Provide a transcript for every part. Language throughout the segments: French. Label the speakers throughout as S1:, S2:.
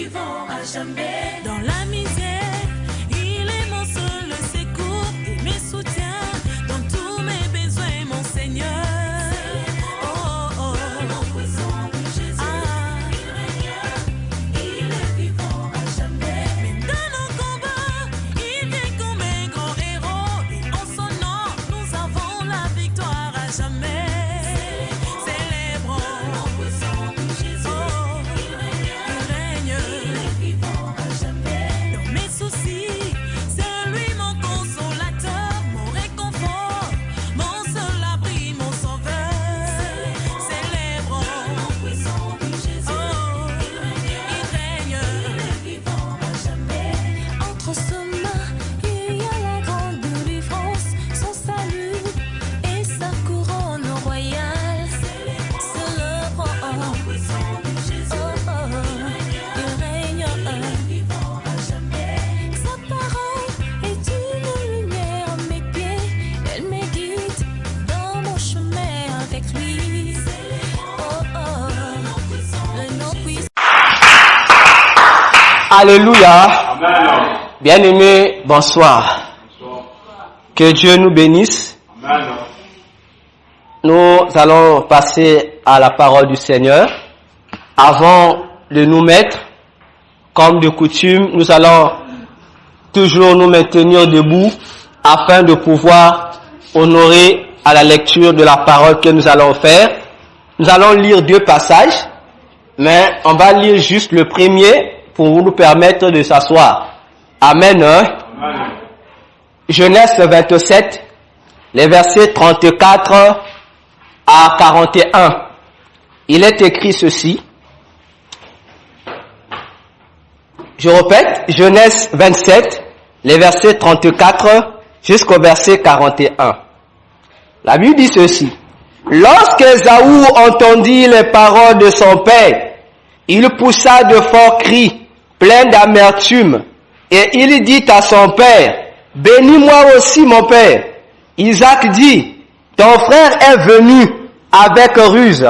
S1: vivant à jamais.
S2: Dans la misère, il est mon seul secours et mes soutiens dans tous mes besoins, mon Seigneur.
S3: Alléluia. Bien-aimés, bonsoir. Que Dieu nous bénisse.
S4: Amen.
S3: Nous allons passer à la parole du Seigneur. Avant de nous mettre, comme de coutume, nous allons toujours nous maintenir debout afin de pouvoir honorer à la lecture de la parole que nous allons faire. Nous allons lire 2 passages, mais on va lire juste le premier pour nous permettre de s'asseoir. Amen.
S4: Amen.
S3: Genèse 27, les versets 34 à 41. Il est écrit ceci. Je répète, Genèse 27, les versets 34 jusqu'au verset 41. La Bible dit ceci. Lorsqu'Ésaü entendit les paroles de son père, il poussa de forts cris, plein d'amertume, et il dit à son père, « Bénis-moi aussi, mon père. » Isaac dit, « Ton frère est venu avec ruse,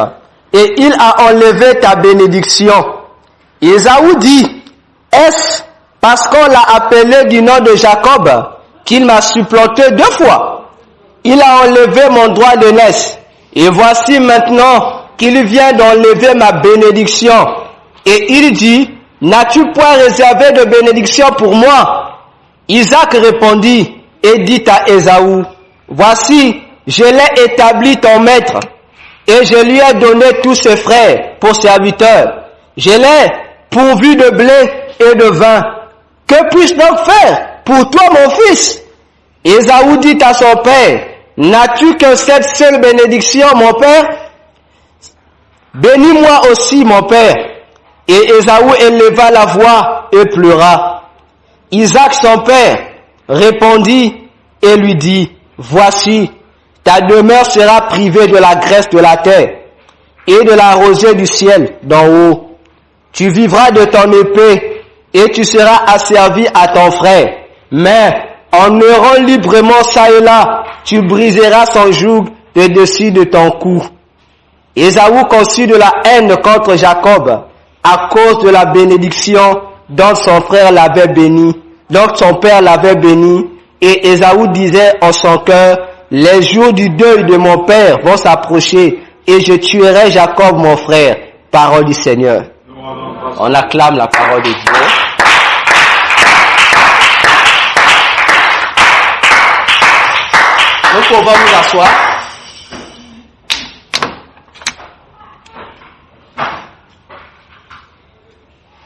S3: et il a enlevé ta bénédiction. » Ésaü dit, « Est-ce parce qu'on l'a appelé du nom de Jacob qu'il m'a supplanté 2 fois? Il a enlevé mon droit d'aînesse, et voici maintenant qu'il vient d'enlever ma bénédiction. » Et il dit, « N'as-tu point réservé de bénédiction pour moi? » Isaac répondit et dit à Ésaü, « Voici, je l'ai établi ton maître, et je lui ai donné tous ses frères pour serviteurs. Je l'ai pourvu de blé et de vin. Que puis-je donc faire pour toi, mon fils? » Ésaü dit à son père, « N'as-tu que cette seule bénédiction, mon père? Bénis-moi aussi, mon père. » Et Ésaü éleva la voix et pleura. Isaac, son père, répondit et lui dit, « Voici, ta demeure sera privée de la graisse de la terre et de la rosée du ciel d'en haut. Tu vivras de ton épée et tu seras asservi à ton frère. Mais en errant librement ça et là, tu briseras son joug de dessus de ton cou. » Ésaü conçut de la haine contre Jacob à cause de la bénédiction dont son frère l'avait béni, donc son père l'avait béni, et Ésaü disait en son cœur, « Les jours du deuil de mon père vont s'approcher, et je tuerai Jacob mon frère. » Parole du Seigneur. On acclame la parole de Dieu. Nous pouvons nous asseoir.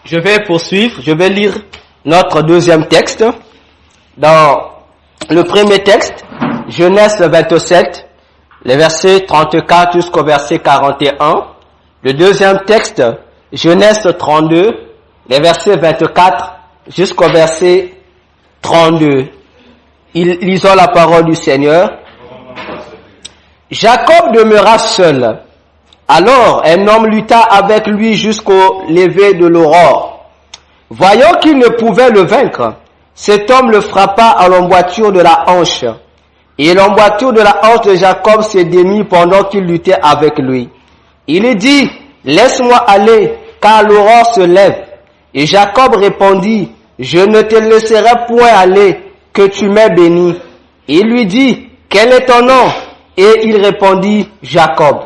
S3: Je vais poursuivre, je vais lire notre deuxième texte. Dans le premier texte, Genèse 27, les versets 34 jusqu'au verset 41. Le deuxième texte, Genèse 32, les versets 24 jusqu'au verset 32. Lisons la parole du Seigneur. Jacob demeura seul. Alors un homme lutta avec lui jusqu'au lever de l'aurore. Voyant qu'il ne pouvait le vaincre, cet homme le frappa à l'emboîture de la hanche. Et l'emboîture de la hanche de Jacob se démit pendant qu'il luttait avec lui. Il dit, « Laisse-moi aller, car l'aurore se lève. » Et Jacob répondit, je ne te laisserai point aller, que tu m'aies béni. Il lui dit, quel est ton nom? Et il répondit, Jacob.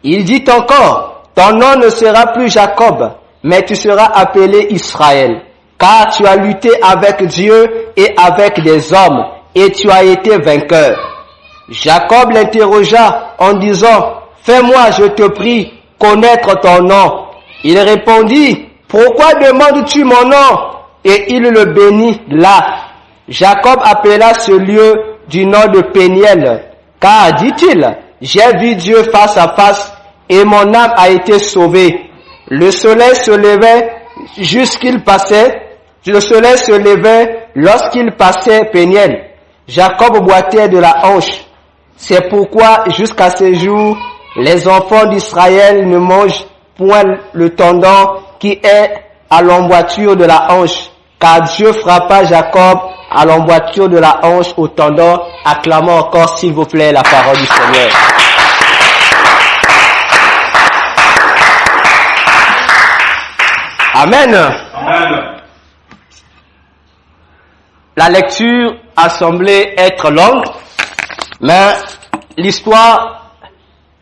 S3: Il dit encore, ton nom ne sera plus Jacob, mais tu seras appelé Israël, car tu as lutté avec Dieu et avec des hommes, et tu as été vainqueur. Jacob l'interrogea en disant, fais-moi, je te prie, connaître ton nom. Il répondit, pourquoi demandes-tu mon nom? Et il le bénit là. Jacob appela ce lieu du nom de Péniel, car, dit-il, j'ai vu Dieu face à face, et mon âme a été sauvée. Le soleil se levait lorsqu'il passait Péniel. Jacob boitait de la hanche. C'est pourquoi, jusqu'à ce jour, les enfants d'Israël ne mangent point le tendon qui est à l'emboîture de la hanche, car Dieu frappa Jacob à l'emboîture de la hanche au tendon. Acclamons encore, s'il vous plaît, la parole du Seigneur. Amen.
S1: Amen.
S3: La lecture a semblé être longue, mais l'histoire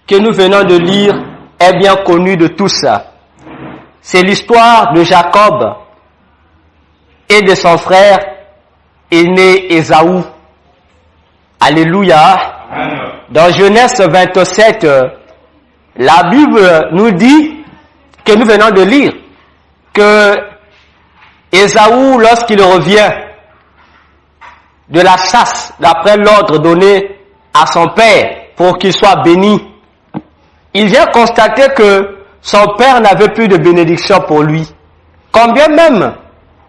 S3: que nous venons de lire est bien connue de tous. C'est l'histoire de Jacob et de son frère aîné Ésaü. Alléluia.
S1: Amen.
S3: Dans Genèse 27, la Bible nous dit, que nous venons de lire, que Ésaü, lorsqu'il revient de la chasse, d'après l'ordre donné à son père pour qu'il soit béni, il vient constater que son père n'avait plus de bénédiction pour lui. Combien même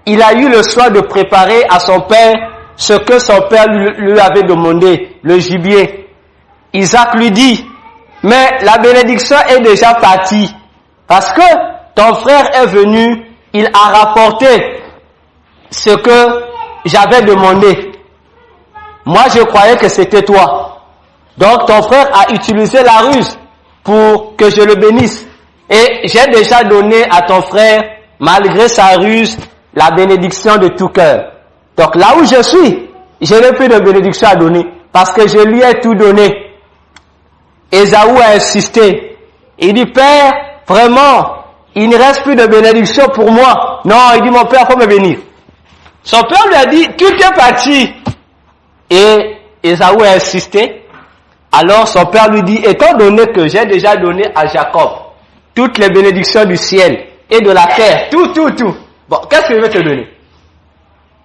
S3: il a eu le soin de préparer à son père ce que son père lui avait demandé, le gibier. Isaac lui dit, mais la bénédiction est déjà partie, parce que ton frère est venu, il a rapporté ce que j'avais demandé. Moi, je croyais que c'était toi. Donc, ton frère a utilisé la ruse pour que je le bénisse. Et j'ai déjà donné à ton frère, malgré sa ruse, la bénédiction de tout cœur. Donc, là où je suis, je n'ai plus de bénédiction à donner, parce que je lui ai tout donné. Ésaü a insisté. Il dit, Père, vraiment, il ne reste plus de bénédiction pour moi. Non, il dit, mon père, faut me bénir. Son père lui a dit, tout est parti. Et Ésaü a insisté. Alors son père lui dit, étant donné que j'ai déjà donné à Jacob toutes les bénédictions du ciel et de la terre, tout. Bon, qu'est-ce que je vais te donner?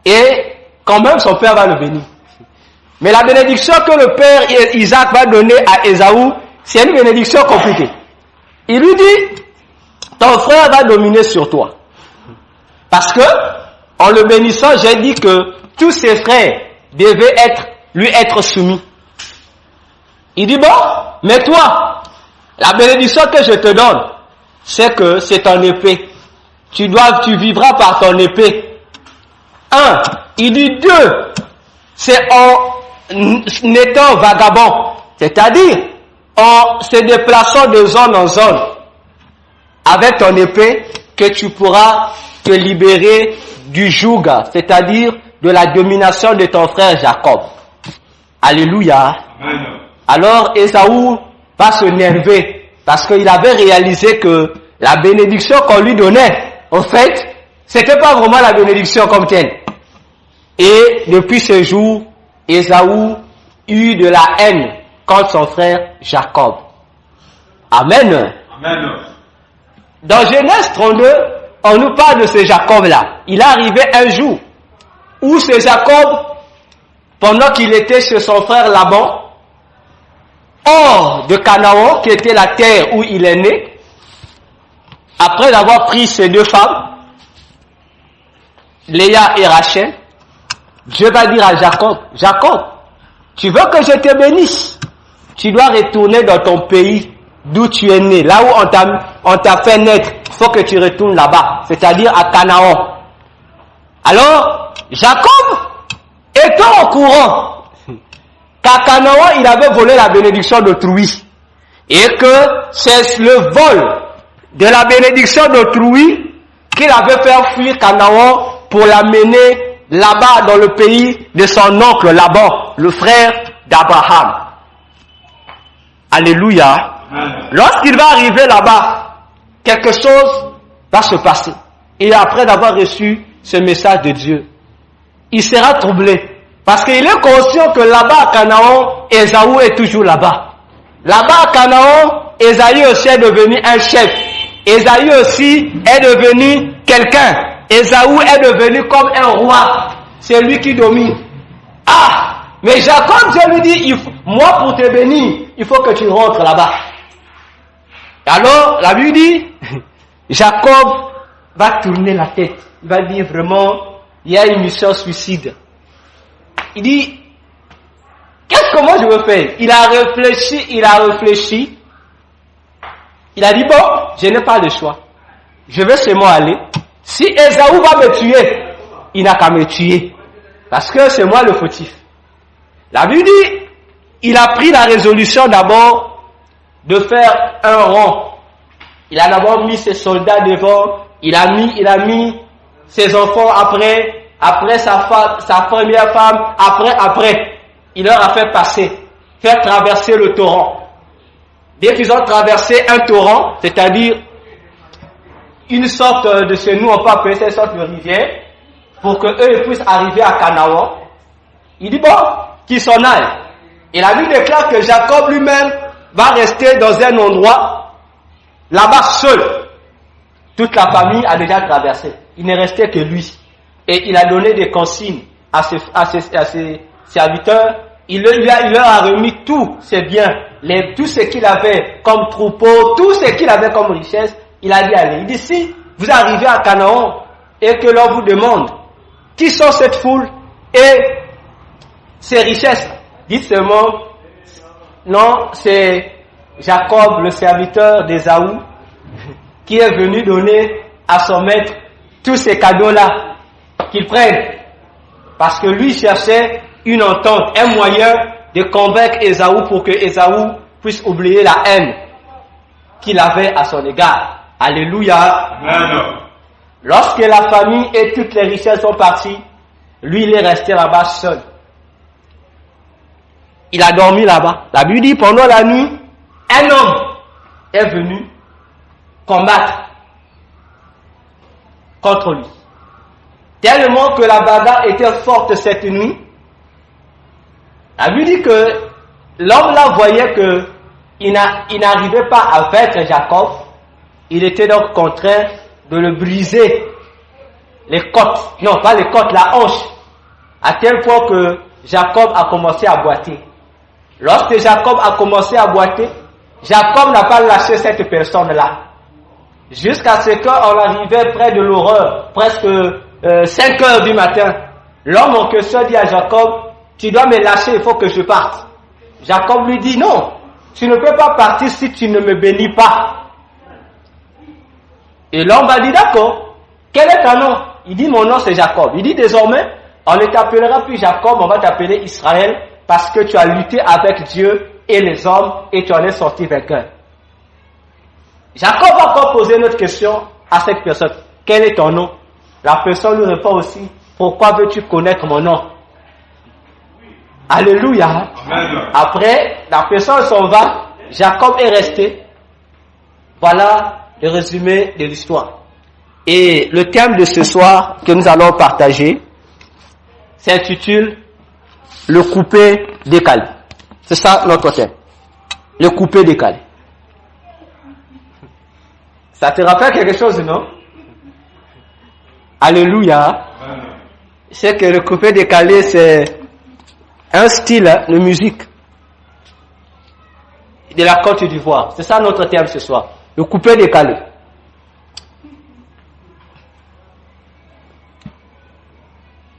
S3: Et quand même son père va le bénir. Mais la bénédiction que le père Isaac va donner à Ésaü, c'est une bénédiction compliquée. Il lui dit, ton frère va dominer sur toi. Parce que, en le bénissant, j'ai dit que tous ses frères devaient lui être soumis. Il dit, bon, mais toi, la bénédiction que je te donne, c'est que c'est ton épée. Tu vivras par ton épée. 1. Il dit 2. C'est en étant vagabond. C'est-à-dire, en se déplaçant de zone en zone, avec ton épée, que tu pourras te libérer du joug, c'est-à-dire de la domination de ton frère Jacob. Alléluia.
S1: Amen.
S3: Alors Ésaü va se nerver parce qu'il avait réalisé que la bénédiction qu'on lui donnait, en fait, c'était pas vraiment la bénédiction comme telle. Et depuis ce jour, Ésaü eut de la haine contre son frère Jacob. Amen.
S1: Amen.
S3: Dans Genèse 32, on nous parle de ce Jacob-là. Il est arrivé un jour où ce Jacob, pendant qu'il était chez son frère Laban, hors de Canaan, qui était la terre où il est né, après avoir pris ses 2 femmes, Léa et Rachel, Dieu va dire à Jacob, Jacob, tu veux que je te bénisse? Tu dois retourner dans ton pays d'où tu es né, là où on t'a fait naître. Il faut que tu retournes là-bas, c'est-à-dire à Canaan. Alors, Jacob, étant au courant qu'à Canaan, il avait volé la bénédiction d'autrui, et que c'est le vol de la bénédiction d'autrui qu'il avait fait fuir Canaan pour l'amener là-bas dans le pays de son oncle Laban, le frère d'Abraham. Alléluia. Lorsqu'il va arriver là-bas, quelque chose va se passer. Et après d'avoir reçu ce message de Dieu, il sera troublé. Parce qu'il est conscient que là-bas à Canaan, Ésaü est toujours là-bas. Là-bas à Canaan, Ésaü aussi est devenu un chef. Ésaü aussi est devenu quelqu'un. Ésaü est devenu comme un roi. C'est lui qui domine. Ah! Mais Jacob, Dieu lui dit, moi pour te bénir, il faut que tu rentres là-bas. Alors, la Bible dit, Jacob va tourner la tête. Il va dire vraiment, il y a une mission suicide. Il dit, qu'est-ce que moi je veux faire? Il a réfléchi. Il a dit, bon, je n'ai pas de choix. Je vais seulement aller. Si Ésaü va me tuer, il n'a qu'à me tuer. Parce que c'est moi le fautif. La Bible dit, il a pris la résolution d'abord de faire un rang. Il a d'abord mis ses soldats devant, il a mis ses enfants après sa première femme, après, il leur a fait passer, faire traverser le torrent. Dès qu'ils ont traversé un torrent, c'est-à-dire une sorte de ce nous on peut appeler cette sorte de rivière, pour que eux puissent arriver à Canaan, il dit bon, qu'ils s'en aillent. Et la Bible déclare que Jacob lui-même va rester dans un endroit là-bas seul. Toute la famille a déjà traversé. Il n'est resté que lui. Et il a donné des consignes à ses serviteurs. Il leur a remis tous ses biens, tout ce qu'il avait comme troupeau, tout ce qu'il avait comme richesse. Il a dit allez. Il dit si vous arrivez à Canaan et que l'on vous demande qui sont cette foule et ces richesses, dites seulement non, c'est Jacob, le serviteur d'Ésaü, qui est venu donner à son maître tous ces cadeaux-là qu'il prenne. Parce que lui cherchait une entente, un moyen de convaincre Ésaü pour que Ésaü puisse oublier la haine qu'il avait à son égard. Alléluia. Amen. Lorsque la famille et toutes les richesses sont parties, lui il est resté là-bas seul. Il a dormi là-bas. La Bible dit pendant la nuit, un homme est venu combattre contre lui. Tellement que la bagarre était forte cette nuit, la Bible dit que l'homme là voyait que il n'arrivait pas à vaincre Jacob. Il était donc contraint de le briser les côtes, non pas les côtes, la hanche, à tel point que Jacob a commencé à boiter. Lorsque Jacob a commencé à boiter, Jacob n'a pas lâché cette personne-là. Jusqu'à ce qu'on arrivait près de l'horreur, presque 5 heures du matin. L'homme en question dit à Jacob, tu dois me lâcher, il faut que je parte. Jacob lui dit, non, tu ne peux pas partir si tu ne me bénis pas. Et l'homme va dire, d'accord, quel est ton nom? Il dit, mon nom c'est Jacob. Il dit, désormais, on ne t'appellera plus Jacob, on va t'appeler Israël, parce que tu as lutté avec Dieu et les hommes, et tu en es sorti vainqueur. Jacob va encore poser une autre question à cette personne. Quel est ton nom? La personne lui répond aussi, pourquoi veux-tu connaître mon nom? Alléluia. Amen. Après, la personne s'en va, Jacob est resté. Voilà le résumé de l'histoire. Et le thème de ce soir que nous allons partager s'intitule le coupé décalé. C'est ça notre thème. Le coupé décalé. Ça te rappelle quelque chose, non? Alléluia. C'est que le coupé décalé, c'est un style de musique de la Côte d'Ivoire. C'est ça notre thème ce soir. Le coupé décalé.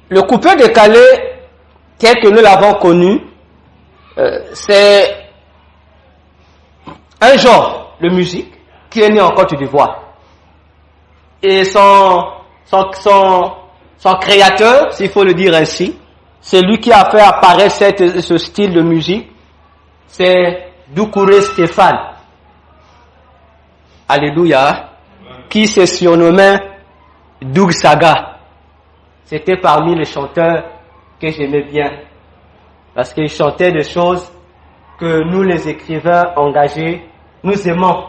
S3: Le coupé décalé, tel que nous l'avons connu, c'est un genre de musique qui est né en Côte d'Ivoire. Et son créateur, s'il faut le dire ainsi, c'est lui qui a fait apparaître ce style de musique, c'est Doucouré Stéphane. Alléluia. Qui se surnommait Doug Saga. C'était parmi les chanteurs que j'aimais bien. Parce qu'il chantait des choses que nous, les écrivains engagés, nous aimons.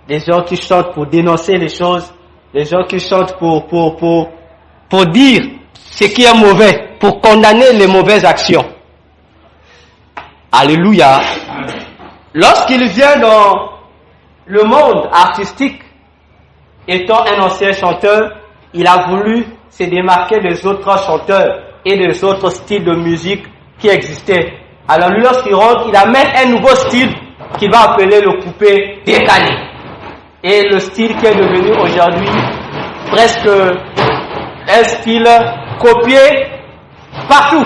S3: Les gens qui chantent pour dénoncer les choses, les gens qui chantent pour dire ce qui est mauvais, pour condamner les mauvaises actions. Alléluia. Lorsqu'il vient dans le monde artistique, étant un ancien chanteur, il a voulu se démarquer des autres chanteurs et des autres styles de musique qui existaient. Alors lui, lorsqu'il rentre, il amène un nouveau style qu'il va appeler le coupé décalé. Et le style qui est devenu aujourd'hui presque un style copié partout.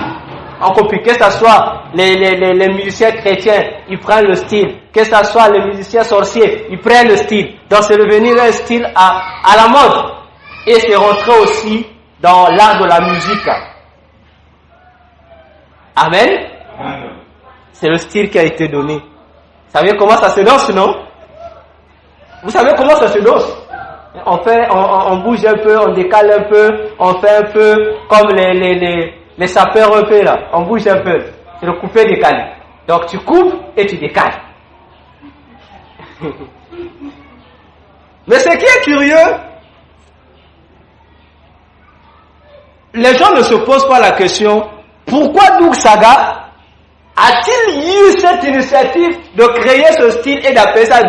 S3: On copie, que ce soit les musiciens chrétiens, ils prennent le style. Que ce soit les musiciens sorciers, ils prennent le style. Donc c'est devenu un style à la mode. Et c'est rentré aussi dans l'art de la musique. Amen. C'est le style qui a été donné. Vous savez comment ça se danse, non? Vous savez comment ça se danse? On bouge un peu, on décale un peu, on fait un peu comme les sapeurs un peu là. On bouge un peu. C'est le coupé décalé. Donc tu coupes et tu décales. Mais ce qui est curieux, les gens ne se posent pas la question, pourquoi Doug Saga a-t-il eu cette initiative de créer ce style et d'appeler ça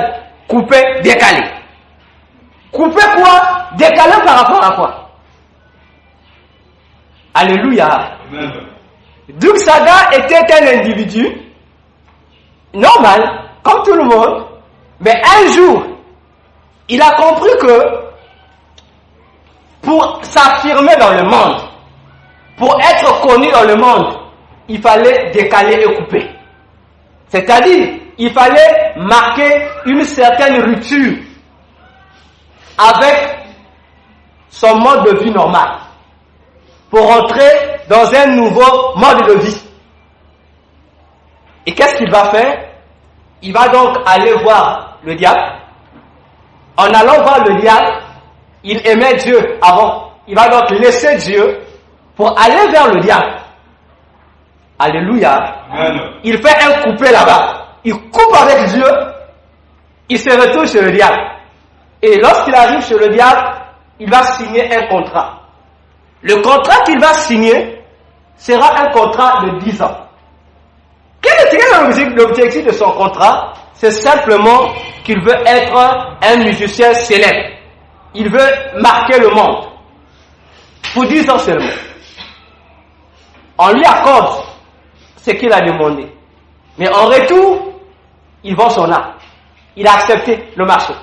S3: coupé décalé? Coupé quoi? Décalé par rapport à quoi? Alléluia. Doug Saga était un individu normal, comme tout le monde, mais un jour, il a compris que pour s'affirmer dans le monde, pour être connu dans le monde, il fallait décaler et couper. C'est-à-dire, il fallait marquer une certaine rupture avec son mode de vie normal pour entrer dans un nouveau mode de vie. Et qu'est-ce qu'il va faire? Il va donc aller voir le diable. En allant voir le diable, il aimait Dieu avant. Il va donc laisser Dieu pour aller vers le diable. Alléluia. Amen. Il fait un coupé là-bas. Il coupe avec Dieu. Il se retourne chez le diable. Et lorsqu'il arrive chez le diable, il va signer un contrat. Le contrat qu'il va signer sera un contrat de 10 ans. Quel est l'objectif de son contrat? C'est simplement qu'il veut être un musicien célèbre. Il veut marquer le monde. Pour 10 ans seulement. On lui accorde ce qu'il a demandé. Mais en retour, il vend son âme. Il a accepté le marché.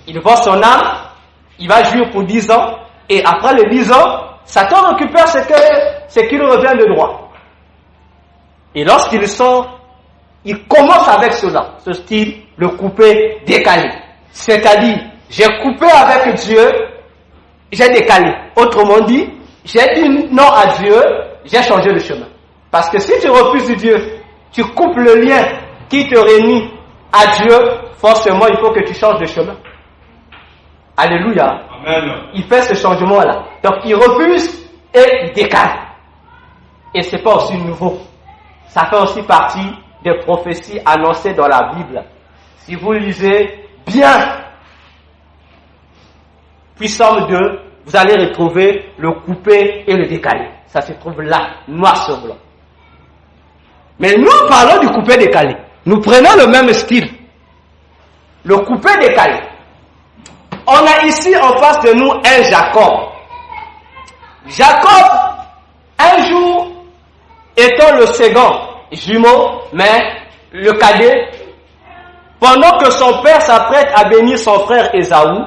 S3: Il vend son âme, il va jouir pour 10 ans, et après les 10 ans, Satan récupère ce qu'il revient de droit. Et lorsqu'il sort, il commence avec cela, ce style, le coupé décalé. C'est-à-dire, j'ai coupé avec Dieu, j'ai décalé. Autrement dit, j'ai dit non à Dieu, j'ai changé de chemin. Parce que si tu refuses Dieu, tu coupes le lien qui te réunit à Dieu, forcément il faut que tu changes de chemin. Alléluia. Amen. Il fait ce changement-là. Donc il refuse et il décale. Et c'est pas aussi nouveau. Ça fait aussi partie des prophéties annoncées dans la Bible. Si vous lisez bien Puissance 2, vous allez retrouver le coupé et le décalé. Ça se trouve là, noir sur blanc. Mais nous parlons du coupé décalé. Nous prenons le même style. Le coupé décalé. On a ici en face de nous un Jacob. Jacob, un jour, étant le second jumeau, mais le cadet, pendant que son père s'apprête à bénir son frère Ésaü,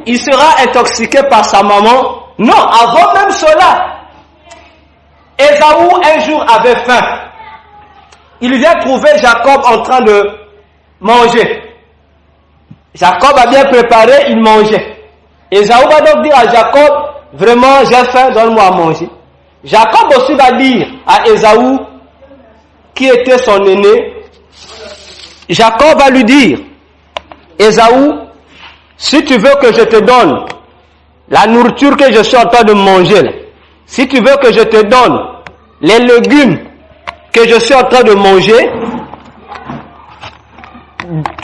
S3: il sera intoxiqué par sa maman. Non, avant même cela, Ésaü un jour avait faim. Il vient trouver Jacob en train de manger. Jacob a bien préparé, il mangeait. Ésaü va donc dire à Jacob, vraiment j'ai faim, donne-moi à manger. Jacob aussi va dire à Ésaü, qui était son aîné, Jacob va lui dire, Ésaü, si tu veux que je te donne la nourriture que je suis en train de manger, si tu veux que je te donne les légumes que je suis en train de manger,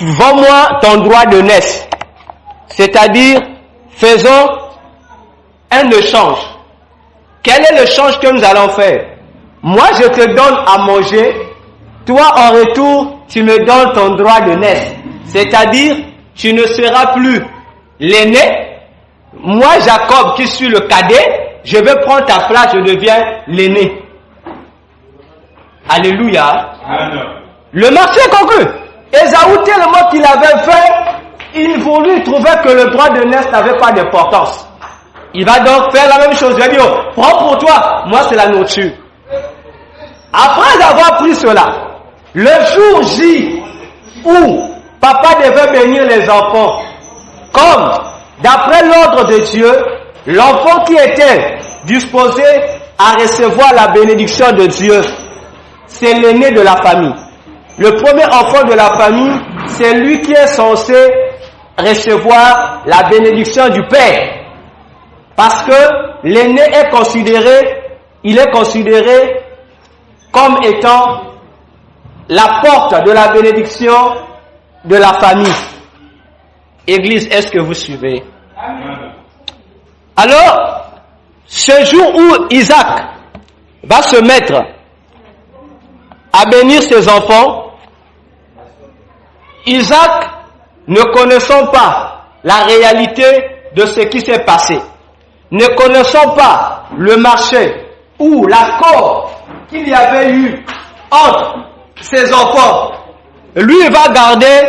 S3: vends-moi ton droit de naissance. C'est-à-dire, faisons un échange. Quel est l'échange que nous allons faire? Moi, je te donne à manger. Toi, en retour, tu me donnes ton droit de naissance. C'est-à-dire, tu ne seras plus l'aîné. Moi, Jacob, qui suis le cadet, je vais prendre ta place, je deviens l'aîné. Alléluia. Amen. Le marché est conclu. Ésaü, tellement qu'il avait fait, il voulut trouver que le droit de naissance n'avait pas d'importance. Il va donc faire la même chose. Il va dire, oh, prends pour toi, moi c'est la nourriture. Après avoir pris cela, le jour J où papa devait bénir les enfants, comme d'après l'ordre de Dieu, l'enfant qui était disposé à recevoir la bénédiction de Dieu, c'est l'aîné de la famille. Le premier enfant de la famille, c'est lui qui est censé recevoir la bénédiction du Père. Parce que l'aîné est considéré comme étant la porte de la bénédiction de la famille. Église, est-ce que vous suivez? Amen. Alors, ce jour où Isaac va se mettre à bénir ses enfants, Isaac, ne connaissant pas la réalité de ce qui s'est passé, ne connaissant pas le marché ou l'accord qu'il y avait eu entre ses enfants, lui va garder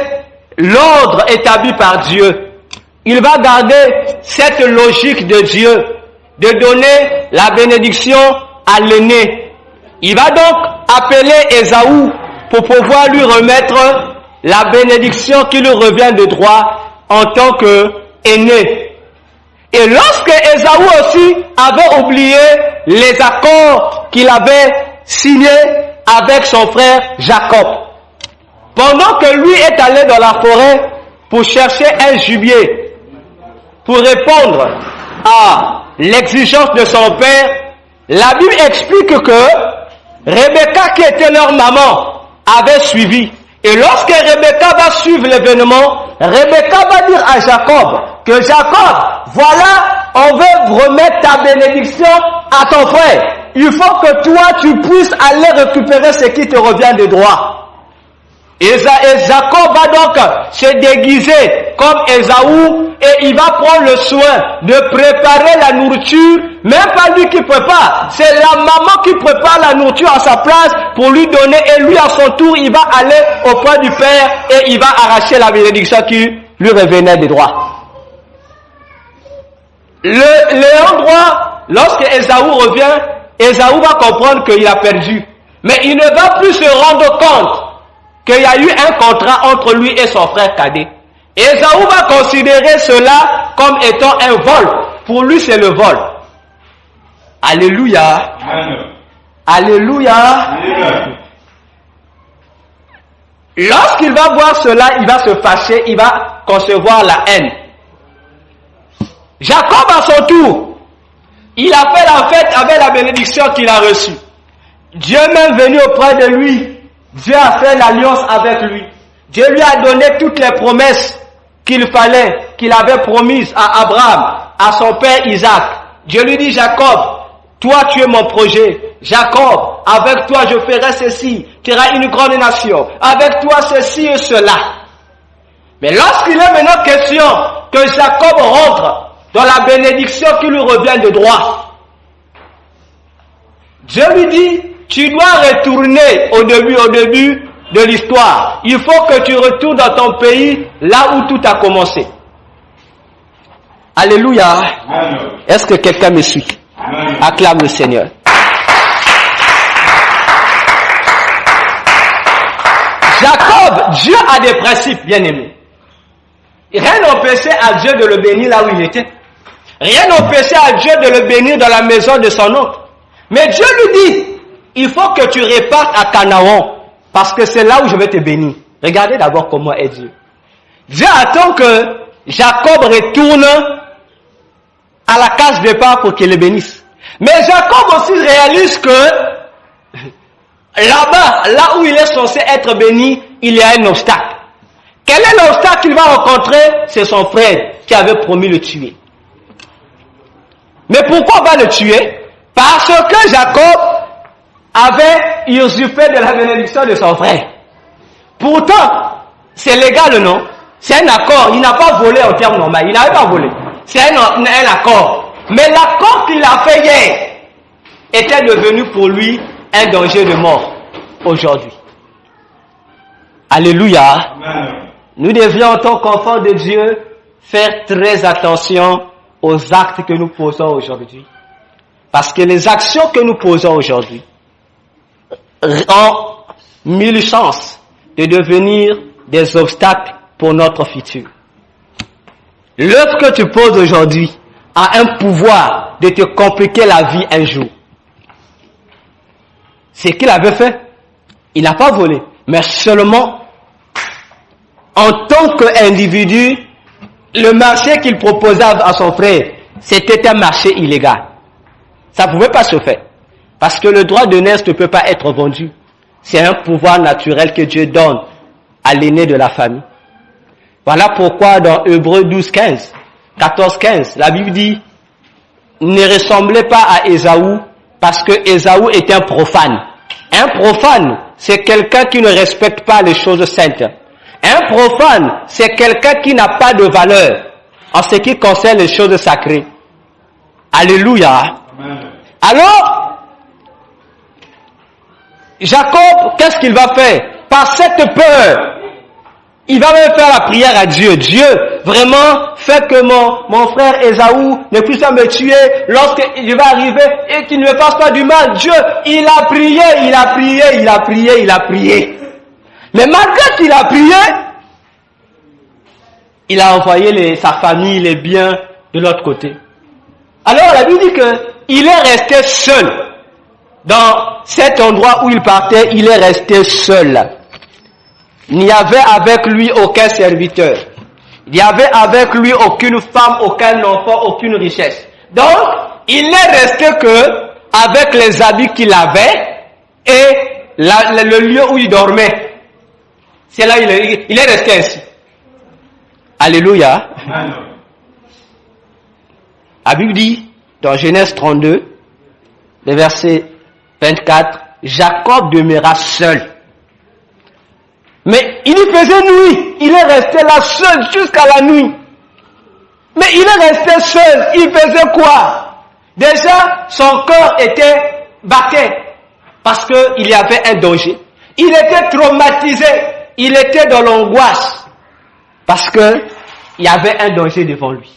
S3: l'ordre établi par Dieu. Il va garder cette logique de Dieu de donner la bénédiction à l'aîné. Il va donc appeler Ésaü pour pouvoir lui remettre la bénédiction qui lui revient de droit en tant qu'aîné. Et lorsque Ésaü aussi avait oublié les accords qu'il avait signés avec son frère Jacob, pendant que lui est allé dans la forêt pour chercher un gibier, pour répondre à l'exigence de son père, la Bible explique que Rebecca, qui était leur maman, avait suivi. Et lorsque Rebecca va suivre l'événement, Rebecca va dire à Jacob que Jacob, voilà, on veut remettre ta bénédiction à ton frère. Il faut que toi, tu puisses aller récupérer ce qui te revient de droit. Et Jacob va donc se déguiser comme Ésaü et il va prendre le soin de préparer la nourriture. Même pas lui qui prépare, c'est la maman qui prépare la nourriture à sa place pour lui donner, et lui à son tour il va aller auprès du Père et il va arracher la bénédiction qui lui revenait de droit. Le droit, lorsque Ésaü revient, Ésaü va comprendre qu'il a perdu. Mais il ne va plus se rendre compte qu'il y a eu un contrat entre lui et son frère cadet. Ésaü va considérer cela comme étant un vol. Pour lui, c'est le vol. Alléluia. Amen. Alléluia. Amen. Lorsqu'il va voir cela, il va se fâcher, il va concevoir la haine. Jacob, à son tour, il a fait la fête avec la bénédiction qu'il a reçue. Dieu même venu auprès de lui. Dieu a fait l'alliance avec lui. Dieu lui a donné toutes les promesses qu'il fallait, qu'il avait promises à Abraham, à son père Isaac. Dieu lui dit, Jacob, toi tu es mon projet. Jacob, avec toi je ferai ceci. Tu seras une grande nation. Avec toi ceci et cela. Mais lorsqu'il est maintenant question que Jacob rentre dans la bénédiction qui lui revient de droit, Dieu lui dit, tu dois retourner au début de l'histoire. Il faut que tu retournes dans ton pays, là où tout a commencé. Alléluia. Amen. Est-ce que quelqu'un me suit? Amen. Acclame le Seigneur. Jacob, Dieu a des principes, bien aimés. Rien n'empêchait à Dieu de le bénir là où il était. Rien n'empêchait à Dieu de le bénir dans la maison de son oncle. Mais Dieu lui dit, il faut que tu repartes à Canaan, parce que c'est là où je vais te bénir. Regardez d'abord comment est Dieu. Dieu attend que Jacob retourne à la case départ pour qu'il le bénisse. Mais Jacob aussi réalise que là-bas, là où il est censé être béni, il y a un obstacle. Quel est l'obstacle qu'il va rencontrer? C'est son frère qui avait promis le tuer. Mais pourquoi on va le tuer? Parce que Jacob avait usurpé de la bénédiction de son frère. Pourtant, c'est légal, non? C'est un accord. Il n'a pas volé en termes normaux. Il n'avait pas volé. C'est un accord. Mais l'accord qu'il a fait hier était devenu pour lui un danger de mort aujourd'hui. Alléluia. Amen. Nous devions, en tant qu'enfants de Dieu, faire très attention aux actes que nous posons aujourd'hui. Parce que les actions que nous posons aujourd'hui ont 1000 chances de devenir des obstacles pour notre futur. L'œuvre que tu poses aujourd'hui a un pouvoir de te compliquer la vie un jour. C'est ce qu'il avait fait. Il n'a pas volé, mais seulement en tant qu'individu, le marché qu'il proposait à son frère, c'était un marché illégal. Ça ne pouvait pas se faire. Parce que le droit de naissance ne peut pas être vendu. C'est un pouvoir naturel que Dieu donne à l'aîné de la famille. Voilà pourquoi dans Hébreux 12:15, 14:15, la Bible dit, ne ressemblez pas à Ésaü, parce que Ésaü est un profane. Un profane, c'est quelqu'un qui ne respecte pas les choses saintes. Un profane, c'est quelqu'un qui n'a pas de valeur en ce qui concerne les choses sacrées. Alléluia. Amen. Alors, Jacob, qu'est-ce qu'il va faire? Par cette peur, il va même faire la prière à Dieu. Dieu, vraiment, fait que mon frère Ésaü ne puisse pas me tuer lorsqu'il va arriver et qu'il ne me fasse pas du mal. Dieu, il a prié, il a prié, il a prié, il a prié. Mais malgré qu'il a prié, il a envoyé sa famille, les biens de l'autre côté. Alors la Bible dit qu'il est resté seul. Dans cet endroit où il partait, il est resté seul. Il n'y avait avec lui aucun serviteur. Il n'y avait avec lui aucune femme, aucun enfant, aucune richesse. Donc, il n'est resté que avec les habits qu'il avait et le lieu où il dormait. C'est là il est resté ainsi. Alléluia. Amen. La Bible dit, dans Genèse 32, le verset 24, Jacob demeura seul. Mais il y faisait nuit. Il est resté là seul jusqu'à la nuit. Mais il est resté seul. Il faisait quoi? Déjà, son cœur battait parce qu'il y avait un danger. Il était traumatisé. Il était dans l'angoisse parce que il y avait un danger devant lui.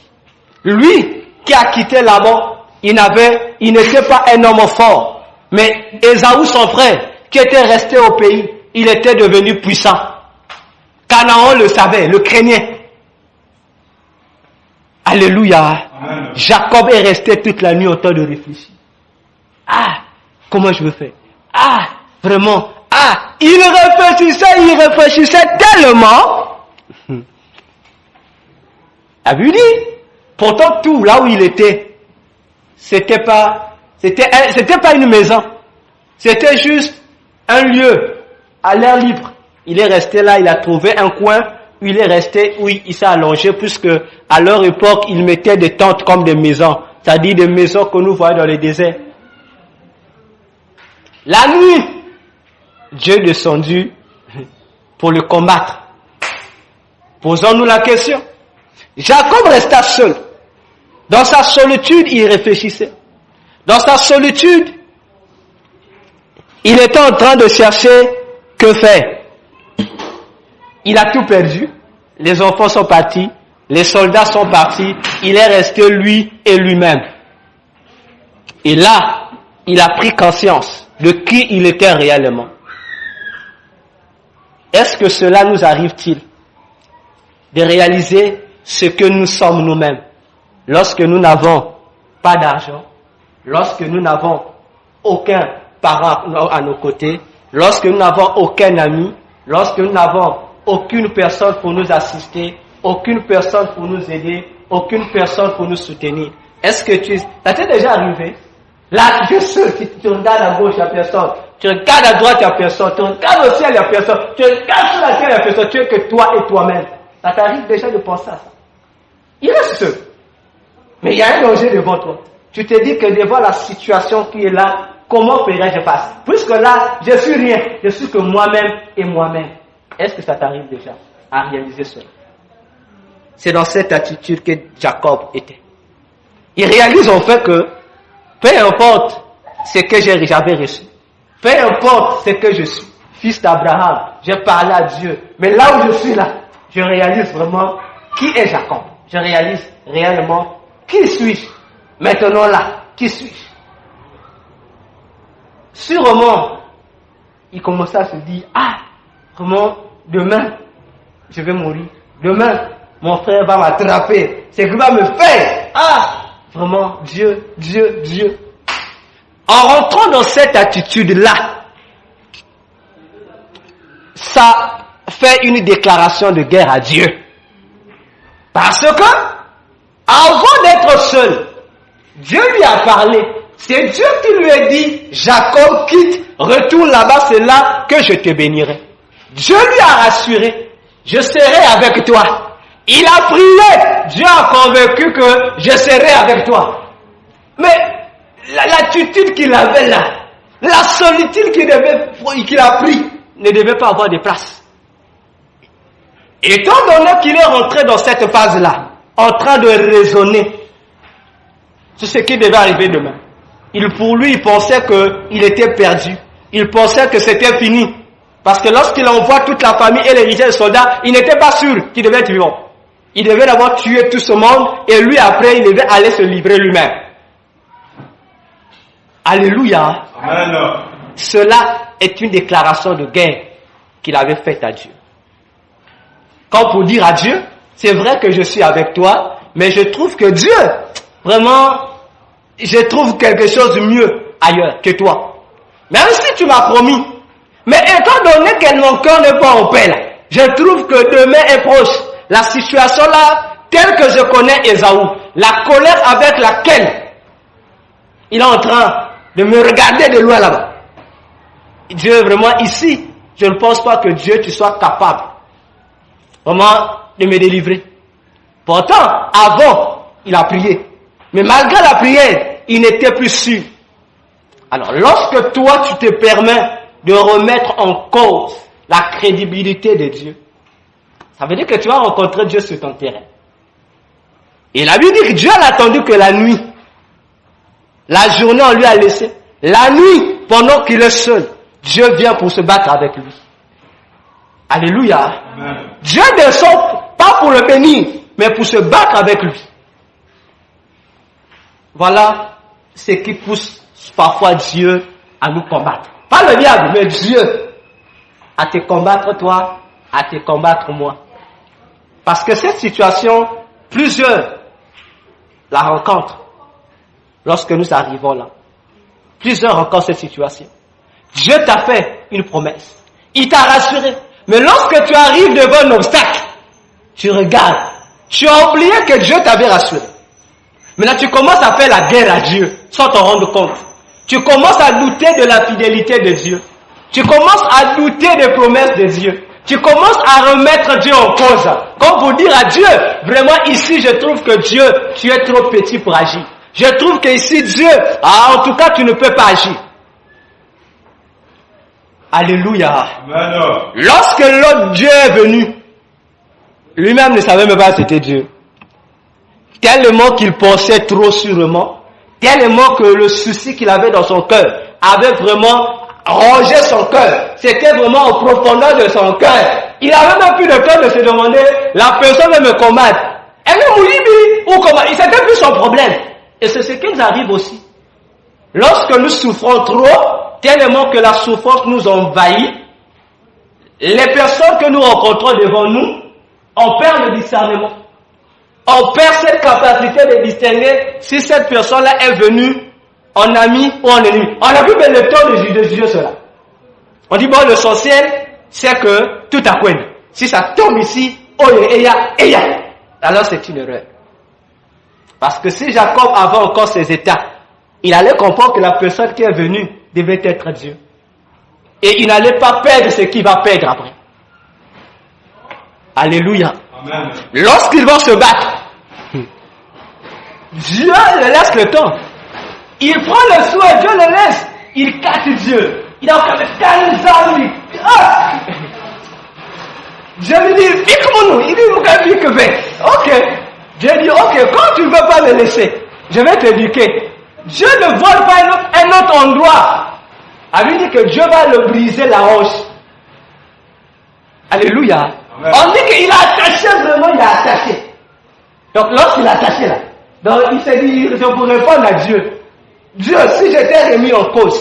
S3: Lui qui a quitté là-bas, il n'était pas un homme fort. Mais Ésaü, son frère, qui était resté au pays, il était devenu puissant. Canaan le savait, le craignait. Alléluia. Amen. Jacob est resté toute la nuit en train de réfléchir. Ah, comment je veux faire? Ah, vraiment. Ah, il réfléchissait tellement. A vu dit, pourtant tout là où il était, c'était pas une maison. C'était juste un lieu à l'air libre. Il est resté là, il a trouvé un coin où il est resté, où il s'est allongé, puisque à leur époque, ils mettaient des tentes comme des maisons, c'est-à-dire des maisons que nous voyons dans les déserts. La nuit, Dieu est descendu pour le combattre. Posons-nous la question. Jacob resta seul. Dans sa solitude, il réfléchissait. Dans sa solitude, il était en train de chercher que faire. Il a tout perdu. Les enfants sont partis. Les soldats sont partis. Il est resté lui et lui-même. Et là, il a pris conscience de qui il était réellement. Est-ce que cela nous arrive-t-il de réaliser ce que nous sommes nous-mêmes lorsque nous n'avons pas d'argent, lorsque nous n'avons aucun parent à nos côtés, lorsque nous n'avons aucun ami, lorsque nous n'avons aucune personne pour nous assister, aucune personne pour nous aider, aucune personne pour nous soutenir. Est-ce que ça t'est déjà arrivé? Là, tu es seul, tu regardes à gauche, il n'y a personne. Tu regardes à droite, il n'y a personne. Tu regardes au ciel, il n'y a personne. Tu regardes sur la terre, il n'y a personne. Tu es que toi et toi-même. Ça t'arrive déjà de penser à ça. Il reste seul. Mais il y a un danger devant toi. Tu te dis que devant la situation qui est là, comment ferais-je face? Puisque là, je suis rien. Je suis que moi-même et moi-même. Est-ce que ça t'arrive déjà à réaliser cela? C'est dans cette attitude que Jacob était. Il réalise en fait que peu importe ce que j'avais reçu, peu importe ce que je suis, fils d'Abraham, j'ai parlé à Dieu, mais là où je suis là, je réalise vraiment qui est Jacob. Je réalise réellement qui suis-je. Maintenant là, qui suis-je? Sûrement, il commençait à se dire, vraiment, demain, je vais mourir. Demain, mon frère va m'attraper. C'est qu'il va me faire. Vraiment, Dieu, Dieu, Dieu. En rentrant dans cette attitude-là, ça fait une déclaration de guerre à Dieu. Parce que, avant d'être seul, Dieu lui a parlé. C'est Dieu qui lui a dit, Jacob, quitte, retourne là-bas, c'est là que je te bénirai. Dieu lui a rassuré, je serai avec toi. Il a prié, Dieu a convaincu que je serai avec toi. Mais l'attitude qu'il avait là, la solitude qu'il a pris, ne devait pas avoir de place. Étant donné qu'il est rentré dans cette phase-là, en train de raisonner sur ce qui devait arriver demain, pour lui, il pensait qu'il était perdu. Il pensait que c'était fini. Parce que lorsqu'il envoie toute la famille et les milliers de soldats, il n'était pas sûr qu'il devait être vivant. Il devait d'abord tuer tout ce monde et lui après, il devait aller se livrer lui-même. Alléluia. Amen. Cela est une déclaration de guerre qu'il avait faite à Dieu. Quand pour dire à Dieu, c'est vrai que je suis avec toi, mais je trouve que Dieu, vraiment, je trouve quelque chose de mieux ailleurs que toi. Même si tu m'as promis. Mais étant donné que mon cœur n'est pas en paix là, je trouve que demain est proche. La situation là, telle que je connais Ésaü, la colère avec laquelle il est en train de me regarder de loin là-bas. Dieu, vraiment ici, je ne pense pas que Dieu tu sois capable vraiment de me délivrer. Pourtant, avant, il a prié. Mais malgré la prière, il n'était plus sûr. Alors, lorsque toi, tu te permets de remettre en cause la crédibilité de Dieu, ça veut dire que tu vas rencontrer Dieu sur ton terrain. Et la Bible dit que Dieu n'a attendu que la nuit. La journée, on lui a laissé. La nuit, pendant qu'il est seul, Dieu vient pour se battre avec lui. Alléluia. Amen. Dieu descend pas pour le bénir, mais pour se battre avec lui. Voilà ce qui pousse parfois Dieu à nous combattre. Pas le diable, mais Dieu à te combattre toi, à te combattre moi. Parce que cette situation, plusieurs la rencontrent lorsque nous arrivons là. Plusieurs rencontrent cette situation. Dieu t'a fait une promesse. Il t'a rassuré. Mais lorsque tu arrives devant un obstacle, tu regardes. Tu as oublié que Dieu t'avait rassuré. Maintenant, tu commences à faire la guerre à Dieu sans t'en rendre compte. Tu commences à douter de la fidélité de Dieu. Tu commences à douter des promesses de Dieu. Tu commences à remettre Dieu en cause. Comme pour dire à Dieu, vraiment ici je trouve que Dieu, tu es trop petit pour agir. Je trouve que ici Dieu, en tout cas tu ne peux pas agir. Alléluia. Amen. Lorsque l'autre Dieu est venu, lui-même ne savait même pas que c'était Dieu. Tellement qu'il pensait trop sûrement, tellement que le souci qu'il avait dans son cœur avait vraiment rongé son cœur. C'était vraiment en profondeur de son cœur. Il avait même plus de temps de se demander, la personne va me combattre. Elle est mouillée ou comment? C'était plus son problème. Et c'est ce qui nous arrive aussi. Lorsque nous souffrons trop, tellement que la souffrance nous envahit, les personnes que nous rencontrons devant nous, on perd le discernement. On perd cette capacité de distinguer si cette personne-là est venue en ami ou en ennemi. On a vu bien le temps de juger cela. On dit, bon, l'essentiel, c'est que tout a coin. Si ça tombe ici, oh, alors c'est une erreur. Parce que si Jacob avait encore ses états, il allait comprendre que la personne qui est venue devait être Dieu. Et il n'allait pas perdre ce qu'il va perdre après. Alléluia.
S1: Amen.
S3: Lorsqu'ils vont se battre, Dieu le laisse le temps. Il prend le souhait, Dieu le laisse. Il casse Dieu. Il a encore 15 ans, lui. Ah! Dieu lui dit, pique-moi nous. Il dit, vous avez que fait. Ok. Dieu dit, ok, quand tu ne veux pas me laisser, je vais t'éduquer. Dieu ne vole pas un autre endroit. A lui dit que Dieu va le briser la hanche. Alléluia.
S1: Amen.
S3: On dit qu'il a attaché vraiment, il a attaché. Donc lorsqu'il a attaché là, donc il s'est dit, je pour répondre à Dieu. Dieu, si j'étais remis en cause,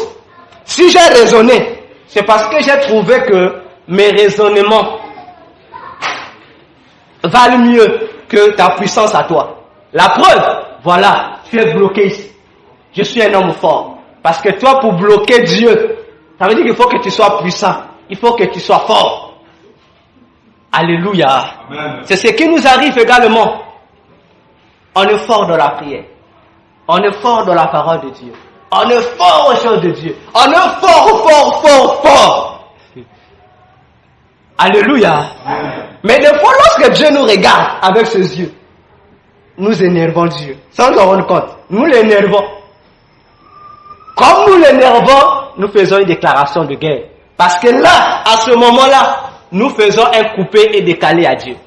S3: si j'ai raisonné, c'est parce que j'ai trouvé que mes raisonnements valent mieux que ta puissance à toi. La preuve, voilà, tu es bloqué ici. Je suis un homme fort. Parce que toi, pour bloquer Dieu, ça veut dire qu'il faut que tu sois puissant. Il faut que tu sois fort. Alléluia.
S1: Amen.
S3: C'est ce qui nous arrive également. On est fort dans la prière. On est fort dans la parole de Dieu. On est fort aux choses de Dieu. On est fort. Alléluia.
S1: Amen.
S3: Mais des fois, lorsque Dieu nous regarde avec ses yeux, nous énervons Dieu. Sans nous rendre compte. Nous l'énervons. Comme nous l'énervons, nous faisons une déclaration de guerre. Parce que là, à ce moment-là, nous faisons un coupé et décalé à Dieu.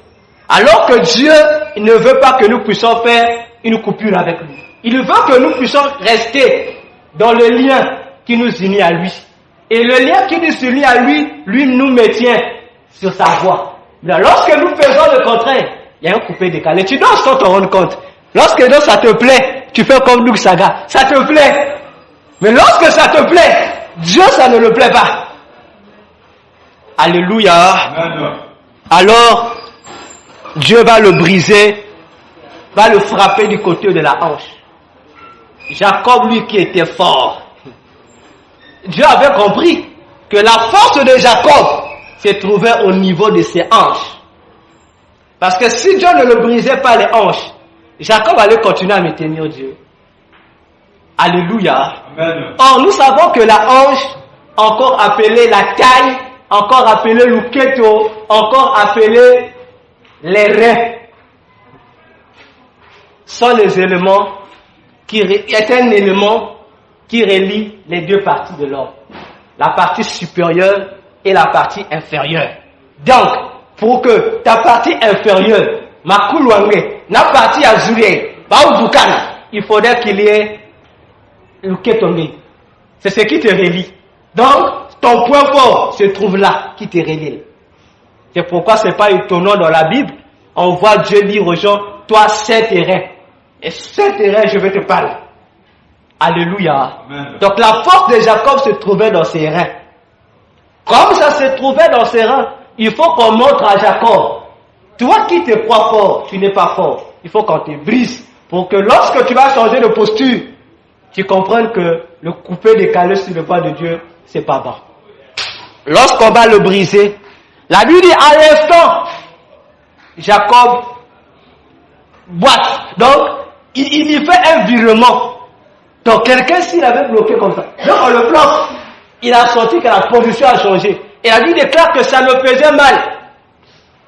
S3: Alors que Dieu ne veut pas que nous puissions faire une coupure avec lui. Il veut que nous puissions rester dans le lien qui nous unit à lui. Et le lien qui nous unit à lui, lui nous maintient sur sa voie. Mais lorsque nous faisons le contraire, il y a un coupé décalé. Tu dois sans te rendre compte. Lorsque donc ça te plaît, tu fais comme Luc Saga. Ça te plaît. Mais lorsque ça te plaît, Dieu ça ne le plaît pas. Alléluia.
S1: Amen.
S3: Alors, Dieu va le briser, va le frapper du côté de la hanche. Jacob, lui qui était fort, Dieu avait compris que la force de Jacob se trouvait au niveau de ses hanches. Parce que si Dieu ne le brisait pas les hanches, Jacob allait continuer à maintenir Dieu. Alléluia.
S1: Amen.
S3: Or, nous savons que la hanche, encore appelée la taille, encore appelée le keto, encore appelée les reins, sont les éléments qui est un élément qui relie les deux parties de l'homme, la partie supérieure et la partie inférieure. Donc, pour que ta partie inférieure, Makulwange, la partie azurée, il faudrait qu'il y ait le ketonge. C'est ce qui te relie. Donc, ton point fort se trouve là, qui te relie. C'est pourquoi c'est pas étonnant dans la Bible, on voit Dieu dire aux gens, toi, c'est tes reins. Et c'est tes reins, je vais te parler. Alléluia.
S1: Amen.
S3: Donc la force de Jacob se trouvait dans ses reins. Comme ça se trouvait dans ses reins, il faut qu'on montre à Jacob, toi qui te crois fort, tu n'es pas fort. Il faut qu'on te brise pour que lorsque tu vas changer de posture, tu comprennes que le coupé décalé sur le pas de Dieu, c'est pas bon. Lorsqu'on va le briser, la Bible dit à l'instant, Jacob boite. Donc, il y fait un virement. Donc, quelqu'un s'il avait bloqué comme ça, donc on le bloque. Il a senti que la position a changé. Et la Bible déclare que ça me faisait mal.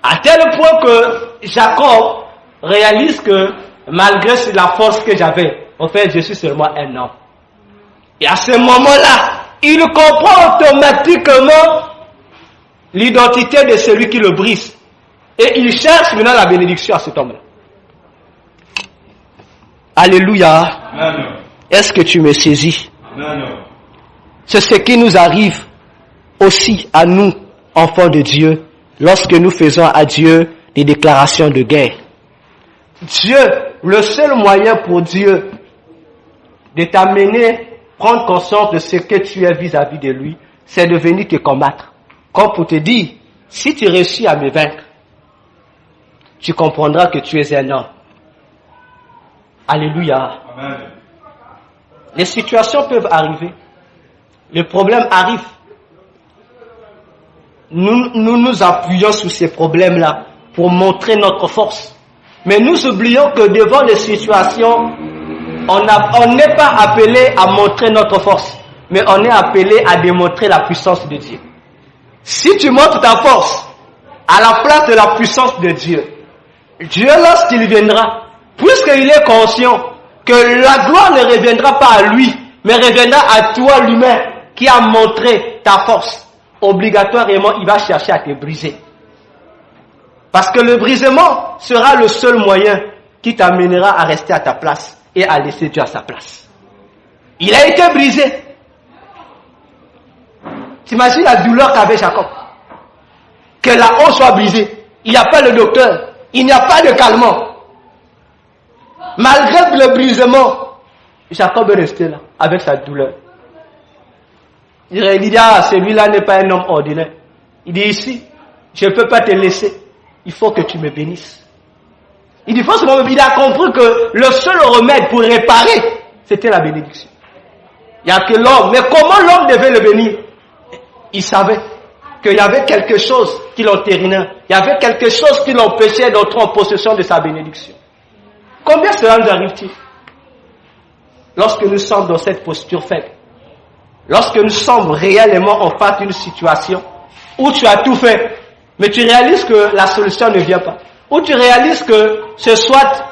S3: À tel point que Jacob réalise que malgré la force que j'avais, en fait, je suis seulement un homme. Et à ce moment-là, il comprend automatiquement l'identité de celui qui le brise. Et il cherche maintenant la bénédiction à cet homme-là. Alléluia.
S1: Amen.
S3: Est-ce que tu me saisis?
S1: Amen.
S3: C'est ce qui nous arrive aussi à nous, enfants de Dieu, lorsque nous faisons à Dieu des déclarations de guerre. Dieu, le seul moyen pour Dieu de t'amener prendre conscience de ce que tu es vis-à-vis de lui, c'est de venir te combattre. Comme pour te dire, si tu réussis à me vaincre, tu comprendras que tu es un homme. Alléluia.
S1: Amen.
S3: Les situations peuvent arriver. Les problèmes arrivent. Nous nous appuyons sur ces problèmes-là pour montrer notre force. Mais nous oublions que devant les situations, on n'est pas appelé à montrer notre force, mais on est appelé à démontrer la puissance de Dieu. Si tu montres ta force à la place de la puissance de Dieu, Dieu, lorsqu'il viendra, puisqu'il est conscient que la gloire ne reviendra pas à lui, mais reviendra à toi l'humain qui a montré ta force, obligatoirement il va chercher à te briser. Parce que le brisement sera le seul moyen qui t'amènera à rester à ta place et à laisser Dieu à sa place. Il a été brisé. T'imagines la douleur qu'avait Jacob. Que la hanche soit brisée. Il n'y a pas le docteur. Il n'y a pas de calmant. Malgré le brisement, Jacob est resté là, avec sa douleur. Il dit, celui-là n'est pas un homme ordinaire. Il dit, ici, je ne peux pas te laisser. Il faut que tu me bénisses. Il dit, il a compris que le seul remède pour réparer, c'était la bénédiction. Il n'y a que l'homme. Mais comment l'homme devait le bénir? Il savait qu'il y avait quelque chose qui l'entérinait. Il y avait quelque chose qui l'empêchait d'entrer en possession de sa bénédiction. Combien cela nous arrive-t-il? Lorsque nous sommes dans cette posture faible, lorsque nous sommes réellement en face d'une situation où tu as tout fait, mais tu réalises que la solution ne vient pas, où tu réalises que c'est soit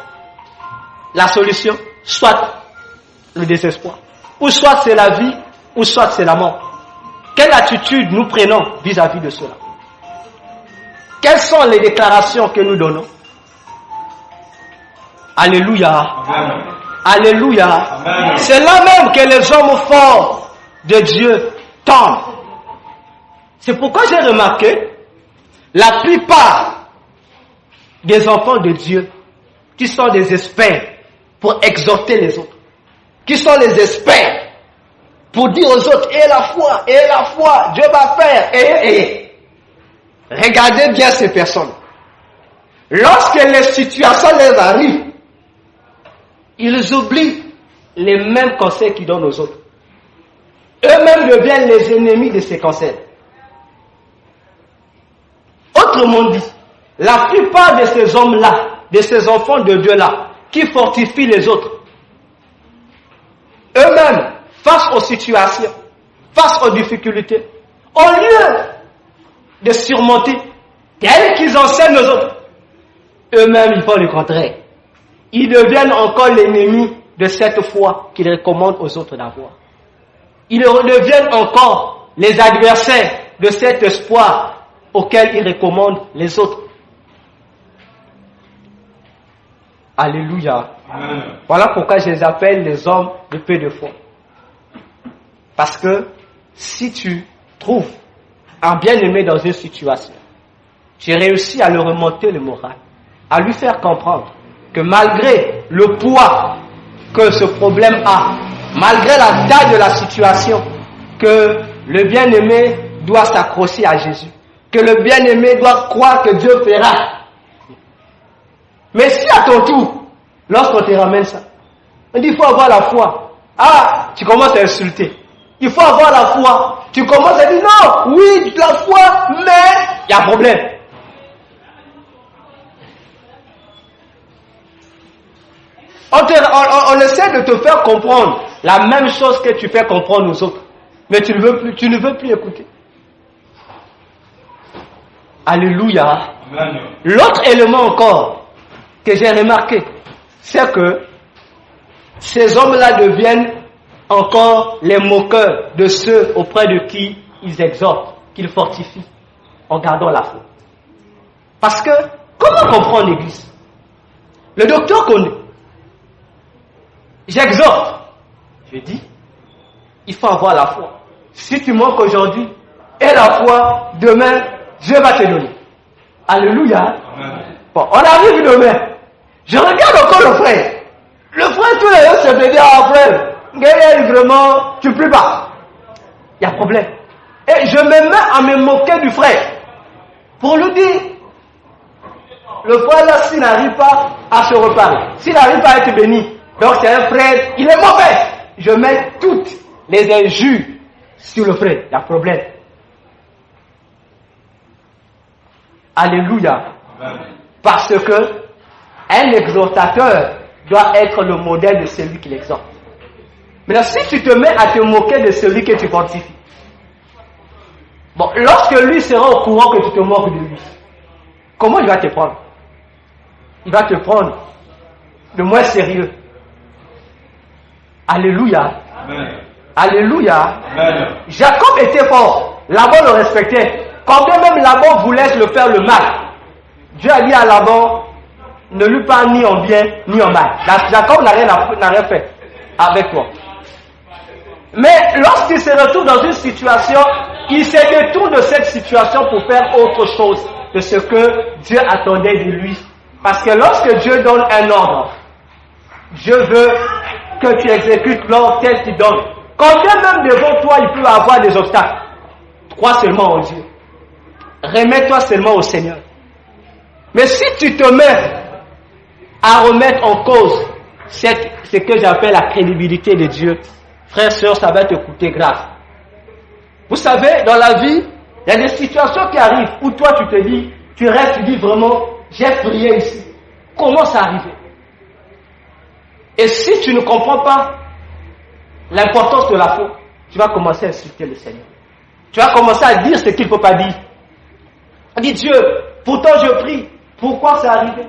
S3: la solution, soit le désespoir, ou soit c'est la vie, ou soit c'est la mort. Quelle attitude nous prenons vis-à-vis de cela? Quelles sont les déclarations que nous donnons? Alléluia.
S1: Amen.
S3: Alléluia.
S1: Amen.
S3: C'est là même que les hommes forts de Dieu tombent. C'est pourquoi j'ai remarqué la plupart des enfants de Dieu qui sont des experts pour exhorter les autres, qui sont les experts pour dire aux autres, et la foi, Dieu va faire, et. Regardez bien ces personnes. Lorsque les situations les arrivent, ils oublient les mêmes conseils qu'ils donnent aux autres. Eux-mêmes deviennent les ennemis de ces conseils. Autrement dit, la plupart de ces hommes-là, de ces enfants de Dieu-là, qui fortifient les autres, eux-mêmes, face aux situations, face aux difficultés, au lieu de surmonter, tels qu'ils enseignent aux autres, eux-mêmes ils font le contraire. Ils deviennent encore l'ennemi de cette foi qu'ils recommandent aux autres d'avoir. Ils deviennent encore les adversaires de cet espoir auquel ils recommandent les autres. Alléluia.
S1: Amen.
S3: Voilà pourquoi je les appelle les hommes de peu de foi. Parce que si tu trouves un bien-aimé dans une situation, tu réussis à le remonter le moral, à lui faire comprendre que malgré le poids que ce problème a, malgré la taille de la situation, que le bien-aimé doit s'accrocher à Jésus, que le bien-aimé doit croire que Dieu fera. Mais si à ton tour, lorsqu'on te ramène ça, on dit il faut avoir la foi. Ah, tu commences à insulter. Il faut avoir la foi. Tu commences à dire non, oui, la foi, mais il y a un problème. On essaie de te faire comprendre la même chose que tu fais comprendre aux autres. Mais tu ne veux plus écouter. Alléluia.
S1: Amen.
S3: L'autre élément encore que j'ai remarqué, c'est que ces hommes-là deviennent encore les moqueurs de ceux auprès de qui ils exhortent, qu'ils fortifient en gardant la foi. Parce que, comment comprendre l'Église? Le docteur connaît. J'exhorte. Je dis, il faut avoir la foi. Si tu manques aujourd'hui, et la foi, demain, Dieu va te donner. Alléluia.
S1: Amen.
S3: Bon, on arrive demain. Je regarde encore le frère. Le frère, tous les jours, se fait dire, ah frère, vraiment, tu pries pas. Il y a problème. Et je me mets à me moquer du frère. Pour lui dire, le frère là, s'il n'arrive pas à se reparler, s'il n'arrive pas à être béni, donc c'est un frère, il est mauvais. Je mets toutes les injures sur le frère. Il y a problème. Alléluia.
S1: Amen.
S3: Parce que Un exhortateur doit être le modèle de celui qui l'exhorte. Maintenant, si tu te mets à te moquer de celui que tu fortifies, bon, lorsque lui sera au courant que tu te moques de lui, comment il va te prendre? Il va te prendre de moins sérieux. Alléluia.
S1: Amen.
S3: Alléluia.
S1: Amen.
S3: Jacob était fort. Laban le respectait. Quand bien même Laban voulait le faire le mal, Dieu a dit à Laban, ne lui parle ni en bien ni en mal. Jacob n'a rien fait avec toi. Mais lorsqu'il se retrouve dans une situation, il se détourne de cette situation pour faire autre chose de ce que Dieu attendait de lui. Parce que lorsque Dieu donne un ordre, Dieu veut que tu exécutes l'ordre tel qu'il donne. Quand bien même devant toi, il peut y avoir des obstacles. Crois seulement en Dieu. Remets-toi seulement au Seigneur. Mais si tu te mets à remettre en cause ce que j'appelle la crédibilité de Dieu, frère, sœur, ça va te coûter grave. Vous savez, dans la vie, il y a des situations qui arrivent où toi tu te dis, tu restes, tu dis vraiment, j'ai prié ici. Comment ça arrivé? Et si tu ne comprends pas l'importance de la foi, tu vas commencer à insulter le Seigneur. Tu vas commencer à dire ce qu'il ne faut pas dire. On dit, Dieu, pourtant je prie, pourquoi c'est arrivé?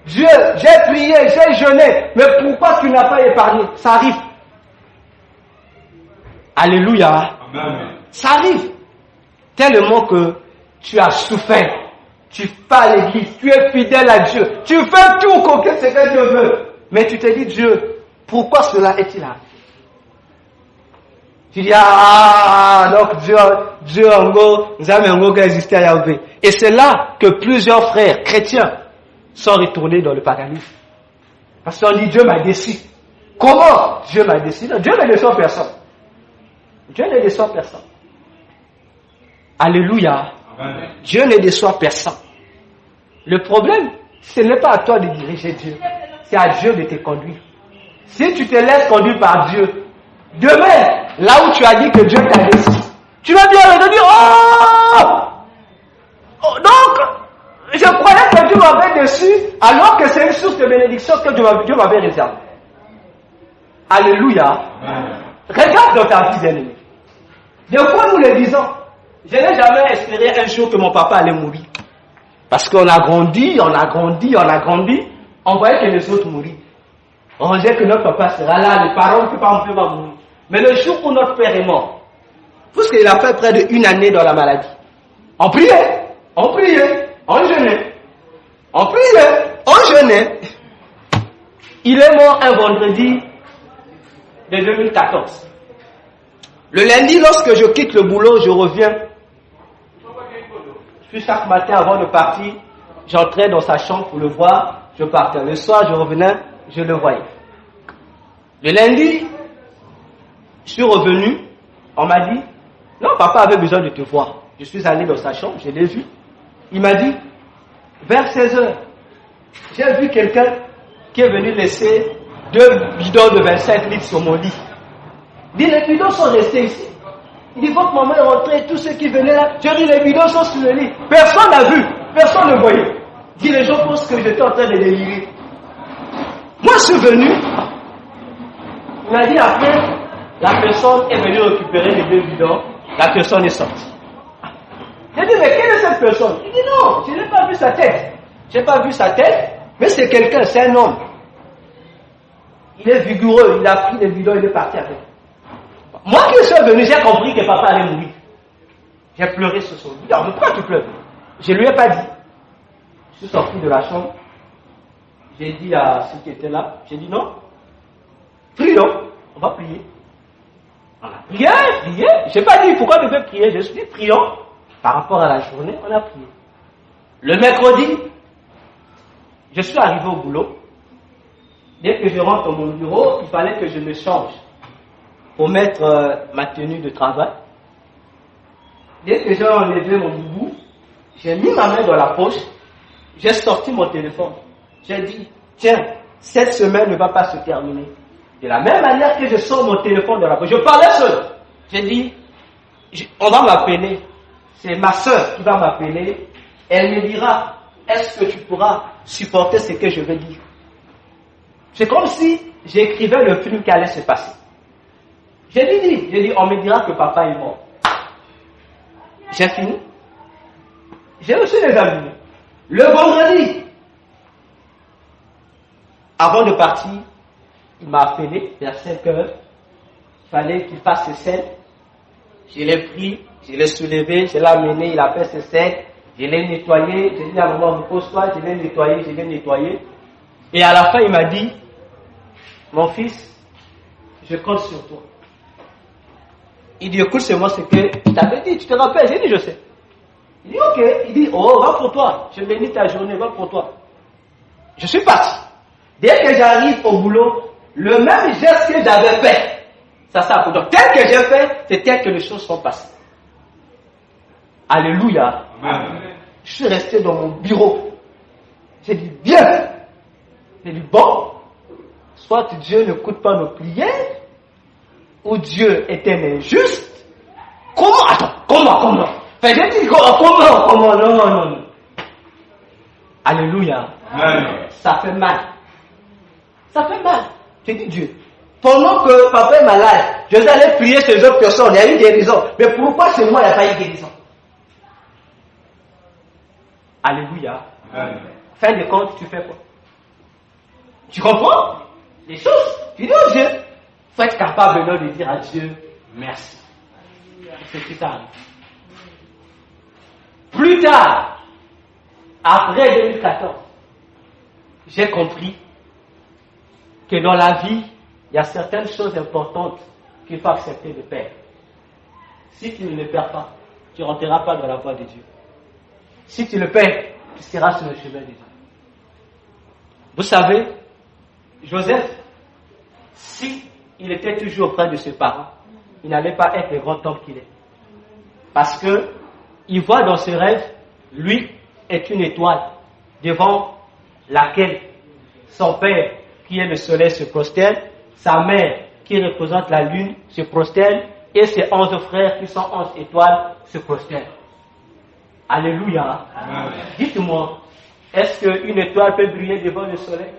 S3: Dieu, j'ai prié, j'ai jeûné, mais pourquoi tu n'as pas épargné? Ça arrive. Alléluia.
S1: Amen.
S3: Ça arrive. Tellement que tu as souffert. Tu vas à l'église, tu es fidèle à Dieu. Tu fais tout comme ce que Dieu veut. Mais tu te dis, Dieu, pourquoi cela est-il arrivé? Tu dis, donc Dieu en gros, nous avons un gros qui existait à Yahweh. Et c'est là que plusieurs frères chrétiens sont retournés dans le paganisme. Parce qu'on dit, Dieu m'a décidé. Comment Dieu m'a décidé? Dieu ne déçoit personne. Dieu ne déçoit personne. Alléluia.
S1: Amen.
S3: Dieu ne déçoit personne. Le problème, ce n'est pas à toi de diriger Dieu. C'est à Dieu de te conduire. Si tu te laisses conduire par Dieu, demain, là où tu as dit que Dieu t'a décidé, tu vas bien te dire, donc, je croyais que Dieu m'avait déçu, alors que c'est une source de bénédiction que Dieu m'avait réservée. Alléluia.
S1: Amen.
S3: Regarde dans ta vie, bien-aimé. De quoi nous le disons? Je n'ai jamais espéré un jour que mon papa allait mourir. Parce qu'on a grandi, on voyait que les autres mourraient. On disait que notre papa sera là, les parents ne peuvent pas mourir. Mais le jour où notre père est mort, puisqu'il a fait près d'1 année dans la maladie, on priait, on jeûnait. On priait, on jeûnait. Il est mort un vendredi de 2014. Le lundi, lorsque je quitte le boulot, je reviens. Puis chaque matin, avant de partir, j'entrais dans sa chambre pour le voir, je partais. Le soir, je revenais, je le voyais. Le lundi, je suis revenu, on m'a dit, non, papa avait besoin de te voir. Je suis allé dans sa chambre, je l'ai vu. Il m'a dit, vers 16 heures, j'ai vu quelqu'un qui est venu laisser 2 bidons de 25 litres sur mon lit. Il dit, les bidons sont restés ici. Il dit, votre maman est rentrée, tous ceux qui venaient là, j'ai dit, les bidons sont sur le lit. Personne n'a vu, personne ne voyait. Il dit, les gens pensent que j'étais en train de délirer. Moi, je suis venu. Il m'a dit, après, la personne est venue récupérer les 2 bidons. La personne est sortie. J'ai dit, mais quelle est cette personne? Il dit, non, je n'ai pas vu sa tête. Je n'ai pas vu sa tête, mais c'est quelqu'un, c'est un homme. Il est vigoureux, il a pris les bidons, il est parti avec. Moi qui suis venu, j'ai compris que papa allait mourir. J'ai pleuré sur son lit. Alors, pourquoi tu pleures? Je ne lui ai pas dit. Je suis sorti de la chambre. J'ai dit à ceux qui étaient là, j'ai dit non. Prions, on va prier. On a prié. Je n'ai pas dit pourquoi je devais prier. Je suis dit prions. Par rapport à la journée, on a prié. Le mercredi, je suis arrivé au boulot. Dès que je rentre dans mon bureau, il fallait que je me change pour mettre ma tenue de travail. Dès que j'ai enlevé mon boubou, j'ai mis ma main dans la poche, j'ai sorti mon téléphone. J'ai dit, tiens, cette semaine ne va pas se terminer. De la même manière que je sors mon téléphone de la poche, je parlais seul. J'ai dit, on va m'appeler. C'est ma soeur qui va m'appeler. Elle me dira est-ce que tu pourras supporter ce que je vais dire? C'est comme si j'écrivais le film qui allait se passer. J'ai dit, on me dira que papa est mort. J'ai fini. J'ai reçu les amis. Le vendredi, avant de partir, il m'a appelé vers 5 heures. Il fallait qu'il fasse ses selles. Je l'ai pris, je l'ai soulevé, je l'ai amené, il a fait ses selles. Je l'ai nettoyé. J'ai dit à maman, repose-toi, je l'ai nettoyé. Et à la fin, il m'a dit, mon fils, je compte sur toi. Il dit, écoute, c'est moi ce que je t'avais dit, tu te rappelles? J'ai dit, je sais. Il dit, ok. Il dit, oh, va pour toi. Je bénis ta journée, va pour toi. Je suis parti. Dès que j'arrive au boulot, le même geste que j'avais fait, ça s'appelle. Donc, tel que j'ai fait, c'est tel que les choses sont passées. Alléluia. Amen. Je suis resté dans mon bureau. J'ai dit, bien. J'ai dit, bon, soit Dieu n'écoute pas nos prières, ou Dieu est un injuste. Comment? Attends, comment? Enfin, j'ai dit, comment? Non. Alléluia. Amen. Ça fait mal. J'ai dit, Dieu, pendant que papa est malade, je vais aller prier ces autres personnes, il y a eu guérison. Mais pourquoi chez moi, il n'y a pas eu guérison? Alléluia. Amen. Fin de compte, tu fais quoi? Tu comprends les choses? Tu dis au Dieu, il faut être capable de dire à Dieu merci. C'est ce qui t'arrive. Plus tard, après 2014, j'ai compris que dans la vie, il y a certaines choses importantes qu'il faut accepter de perdre. Si tu ne les perds pas, tu ne rentreras pas dans la voie de Dieu. Si tu le perds, tu seras sur le chemin de Dieu. Vous savez, Joseph, si il était toujours auprès de ses parents, il n'allait pas être le grand homme qu'il est. Parce que il voit dans ses rêves, lui est une étoile devant laquelle son père, qui est le soleil, se prosterne, sa mère, qui représente la lune, se prosterne, et ses 11 frères, qui sont 11 étoiles, se prosternent. Alléluia. Amen. Dites-moi, est-ce qu'une étoile peut briller devant le soleil?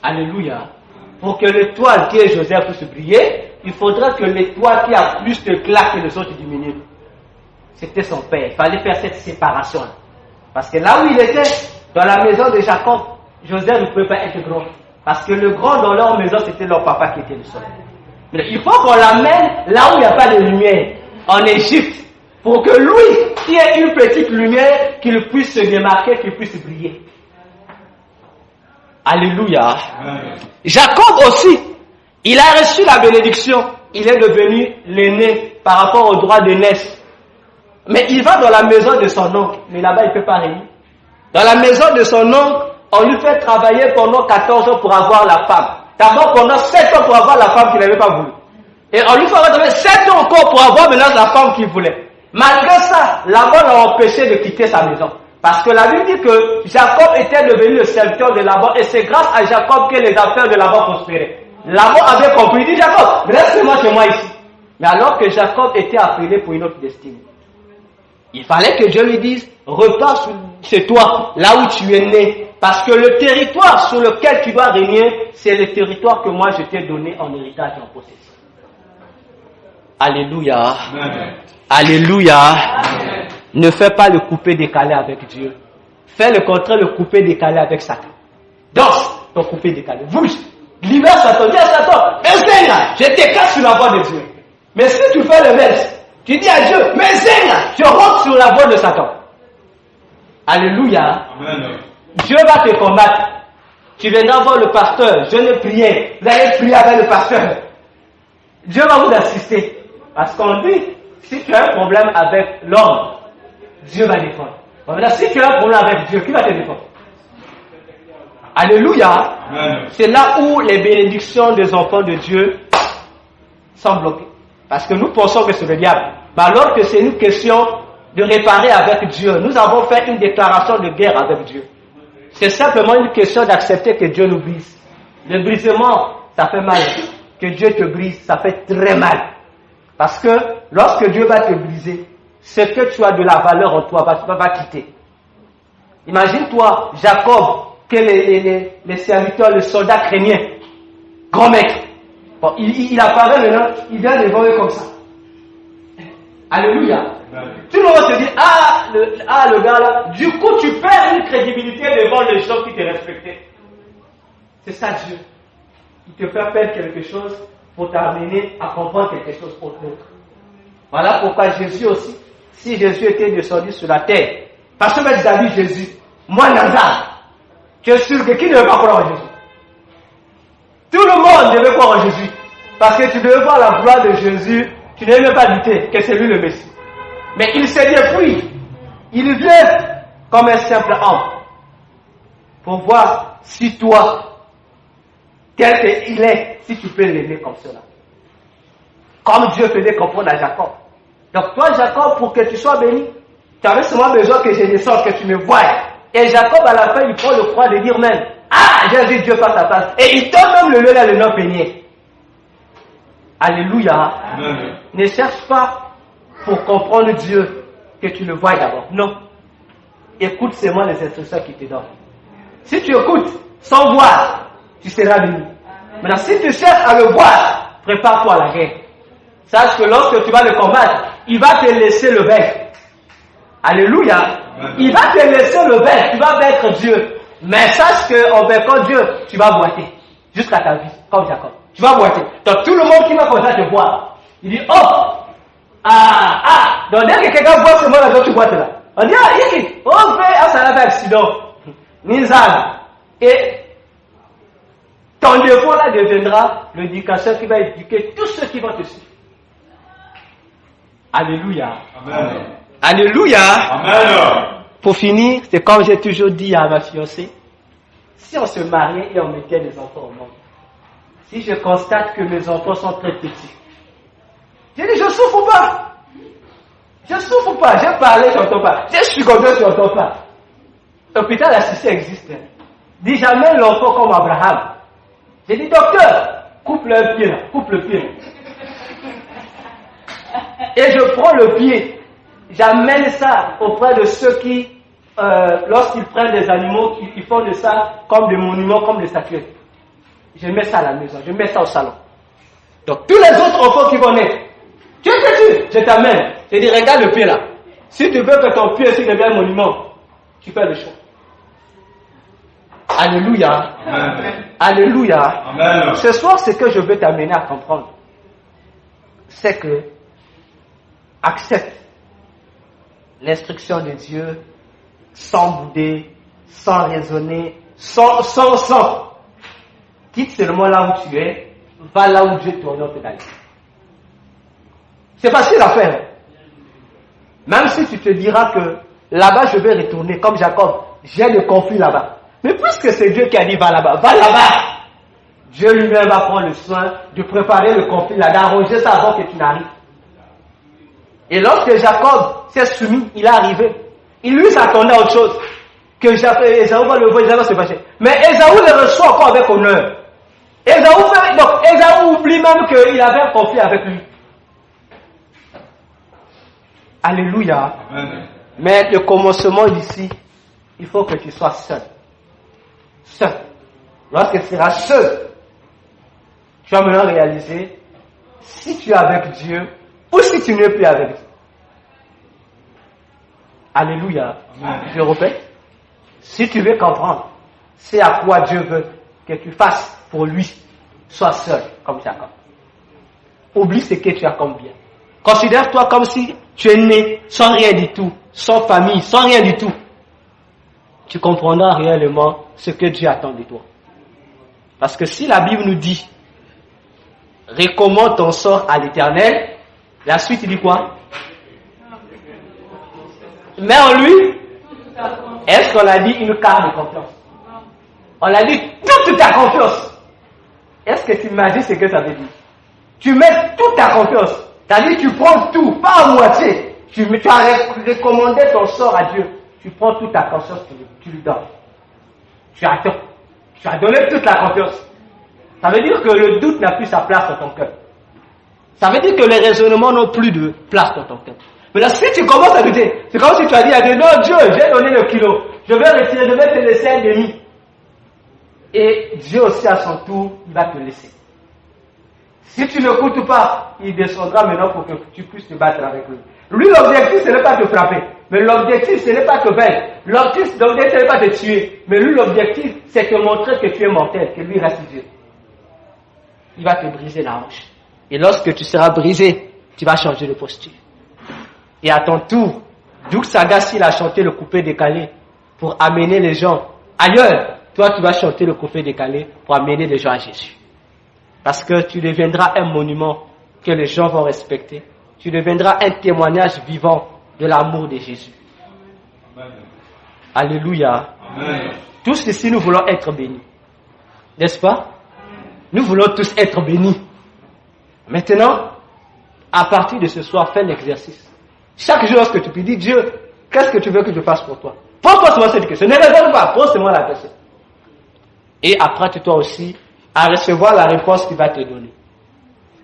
S3: Alléluia. Pour que l'étoile qui est Joseph puisse briller, il faudra que l'étoile qui a plus de claques que les autres diminue. C'était son père. Il fallait faire cette séparation. Parce que là où il était, dans la maison de Jacob, Joseph ne pouvait pas être grand. Parce que le grand dans leur maison, c'était leur papa qui était le seul. Mais il faut qu'on l'amène là où il n'y a pas de lumière, en Égypte, pour que lui, qui ait une petite lumière, qu'il puisse se démarquer, qu'il puisse briller. Alléluia. Amen. Jacob aussi, il a reçu la bénédiction. Il est devenu l'aîné par rapport au droit d'aînesse. Mais il va dans la maison de son oncle. Mais là-bas, il ne peut pas réunir. Dans la maison de son oncle, on lui fait travailler pendant 14 ans pour avoir la femme. D'abord pendant 7 ans pour avoir la femme qu'il n'avait pas voulu. Et on lui fait travailler 7 ans encore pour avoir maintenant la femme qu'il voulait. Malgré ça, Laban l'a empêché de quitter sa maison. Parce que la Bible dit que Jacob était devenu le serviteur de Laban et c'est grâce à Jacob que les affaires de Laban prospéraient. Laban avait compris, il dit Jacob, reste-moi chez moi ici. Mais alors que Jacob était appelé pour une autre destinée, il fallait que Dieu lui dise, repars chez toi, là où tu es né. Parce que le territoire sur lequel tu dois régner, c'est le territoire que moi je t'ai donné en héritage et en possession. Alléluia. Amen. Alléluia. Amen. Ne fais pas le coupé-décalé avec Dieu. Fais le contraire, le coupé-décalé avec Satan. Danse ton coupé-décalé. Bouge. Libère Satan. Dis à Satan, enseigne-la. Je t'écarte sur la voie de Dieu. Mais si tu fais le même, tu dis à Dieu, mais enseigne-la. Je rentre sur la voie de Satan. Alléluia. Amen. Dieu va te combattre. Tu viendras voir le pasteur. Je ne priais. Vous allez prier avec le pasteur. Dieu va vous assister. Parce qu'on dit, si tu as un problème avec l'homme, Dieu va défendre. Maintenant, si tu as un problème avec Dieu, qui va te défendre? Alléluia. Amen. C'est là où les bénédictions des enfants de Dieu sont bloquées. Parce que nous pensons que c'est le diable. Mais alors que c'est une question de réparer avec Dieu. Nous avons fait une déclaration de guerre avec Dieu. C'est simplement une question d'accepter que Dieu nous brise. Le brisement, ça fait mal. Que Dieu te brise, ça fait très mal. Parce que lorsque Dieu va te briser, ce que tu as de la valeur en toi va quitter. Imagine-toi, Jacob, que les serviteurs, les soldats craignaient. Grand mec. Bon, il apparaît maintenant, il vient devant eux comme ça. Alléluia. Tout le monde se dit, le gars là, du coup tu perds une crédibilité devant les gens qui te respectaient. C'est ça Dieu. Il te fait faire quelque chose pour t'amener à comprendre quelque chose pour l'autre. Voilà pourquoi Jésus aussi, si Jésus était descendu sur la terre, parce que même David Jésus, moi Nazar, je suis sûr que qui ne veut pas croire en Jésus? Tout le monde devait croire en Jésus. Parce que tu devais voir la gloire de Jésus, tu ne devais même pas douter que c'est lui le Messie. Mais il s'est dépouillé. Il vient comme un simple homme. Pour voir si toi, tel qu'il est, si tu peux l'aimer comme cela. Comme Dieu faisait comprendre à Jacob. Donc toi, Jacob, pour que tu sois béni, tu avais seulement besoin que je descende, que tu me voies. Et Jacob, à la fin, il prend le croix de dire même, j'ai vu Dieu face à face. Et il donne même le lieu là, le nom peigné. Alléluia. Amen. Ne cherche pas pour comprendre Dieu que tu le vois d'abord. Non. Écoute seulement les instructions qu'il te donne. Si tu écoutes sans voir, tu seras béni. Maintenant, si tu cherches à le voir, prépare-toi à la guerre. Sache que lorsque tu vas le combattre, il va te laisser le bec. Alléluia. Amen. Il va te laisser le bec. Tu vas vaincre Dieu. Mais sache qu'en vainquant Dieu, tu vas boiter. Jusqu'à ta vie, comme Jacob. Tu vas boiter. Donc tout le monde qui va comme ça te voir, il dit, donc dès que quelqu'un voit ce mot-là, donc tu boites là. On dit, ça a fait accident. Nizal. Et ton défaut là deviendra l'éducateur qui va éduquer tous ceux qui vont te suivre. Alléluia. Amen. Alléluia. Amen. Pour finir, c'est comme j'ai toujours dit à ma fiancée, si on se mariait et on mettait des enfants au monde, si je constate que mes enfants sont très petits, je dis, je souffre pas. Je souffre pas. J'ai parlé, je n'entends pas. J'ai chigoté, je n'entends pas. L'hôpital assisté existe. Dis jamais l'enfant comme Abraham. J'ai dit, docteur, coupe le pied là, coupe le pied. Et je prends le pied. J'amène ça auprès de ceux qui, lorsqu'ils prennent des animaux, qui font de ça comme des monuments, comme des statuettes. Je mets ça à la maison, je mets ça au salon. Donc tous les autres enfants qui vont naître, tu es têtu, je t'amène. Je dis, regarde le pied là. Si tu veux que ton pied aussi devienne un monument, tu fais le choix. Alléluia. Amen. Alléluia. Amen. Ce soir, ce que je veux t'amener à comprendre, c'est que accepte l'instruction de Dieu sans bouder, sans raisonner, sans. Quitte seulement là où tu es, va là où Dieu t'oriente d'aller. C'est facile à faire. Même si tu te diras que là-bas je vais retourner comme Jacob, j'ai le conflit là-bas. Mais puisque c'est Dieu qui a dit va là-bas, va là-bas. Dieu lui-même va prendre le soin de préparer le conflit là, d'arranger ça avant que tu n'arrives. Et lorsque Jacob s'est soumis, il est arrivé. Il lui s'attendait à autre chose. Que Ésaü va le voir, Ésaü va se fâcher. Mais Ésaü le reçoit encore avec honneur. Ésaü oublie même qu'il avait un conflit avec lui. Alléluia. Amen. Mais le commencement d'ici, il faut que tu sois seul. Seul. Lorsque tu seras seul, tu vas maintenant réaliser si tu es avec Dieu ou si tu n'es plus avec Dieu. Alléluia. Amen. Je répète. Si tu veux comprendre, c'est à quoi Dieu veut que tu fasses pour lui, sois seul comme Jacob. Oublie ce que tu as comme bien. Considère-toi comme si tu es né sans rien du tout, sans famille, sans rien du tout. Tu comprendras réellement ce que Dieu attend de toi. Parce que si la Bible nous dit recommande ton sort à l'Éternel, la suite il dit quoi? Mais en lui, est-ce qu'on a dit une carte de confiance? On a dit toute ta confiance. Est-ce que tu imagines ce que ça veut dire? Tu mets toute ta confiance. C'est-à-dire tu prends tout, pas à moitié. Tu as recommandé ton sort à Dieu. Tu prends toute ta confiance, tu lui donnes. Tu attends. Tu as donné toute la confiance. Ça veut dire que le doute n'a plus sa place dans ton cœur. Ça veut dire que les raisonnements n'ont plus de place dans ton cœur. Mais là, si tu commences à douter, c'est comme si tu as dit à Dieu, non Dieu, j'ai donné le kilo. Je vais retirer, je vais te laisser un demi. Et Dieu aussi à son tour, il va te laisser. Si tu n'écoutes pas, il descendra maintenant pour que tu puisses te battre avec lui. Lui, l'objectif, ce n'est pas de frapper. Mais l'objectif, ce n'est pas de vaincre. L'objectif, ce n'est pas de tuer. Mais lui, l'objectif, c'est de montrer que tu es mortel, que lui reste Dieu. Il va te briser la hanche. Et lorsque tu seras brisé, tu vas changer de posture. Et à ton tour, Doug Sagas, il a chanté le coupé décalé pour amener les gens ailleurs. Toi, tu vas chanter le coupé décalé pour amener les gens à Jésus. Parce que tu deviendras un monument que les gens vont respecter. Tu deviendras un témoignage vivant de l'amour de Jésus. Amen. Alléluia. Amen. Tous ici, nous voulons être bénis. N'est-ce pas? Nous voulons tous être bénis. Maintenant, à partir de ce soir, fais l'exercice. Chaque jour, lorsque tu peux dire, Dieu, qu'est-ce que tu veux que je fasse pour toi? Pose-toi seulement cette question. Ne réponds pas, pose seulement la question. Et apprends-toi aussi à recevoir la réponse qu'il va te donner.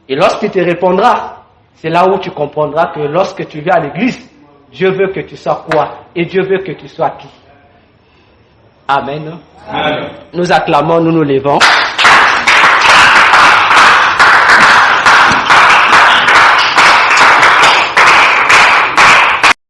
S3: Et lorsqu'il te répondra, c'est là où tu comprendras que lorsque tu viens à l'église, Dieu veut que tu sois quoi? Et Dieu veut que tu sois qui? Amen. Amen. Nous acclamons, nous nous levons.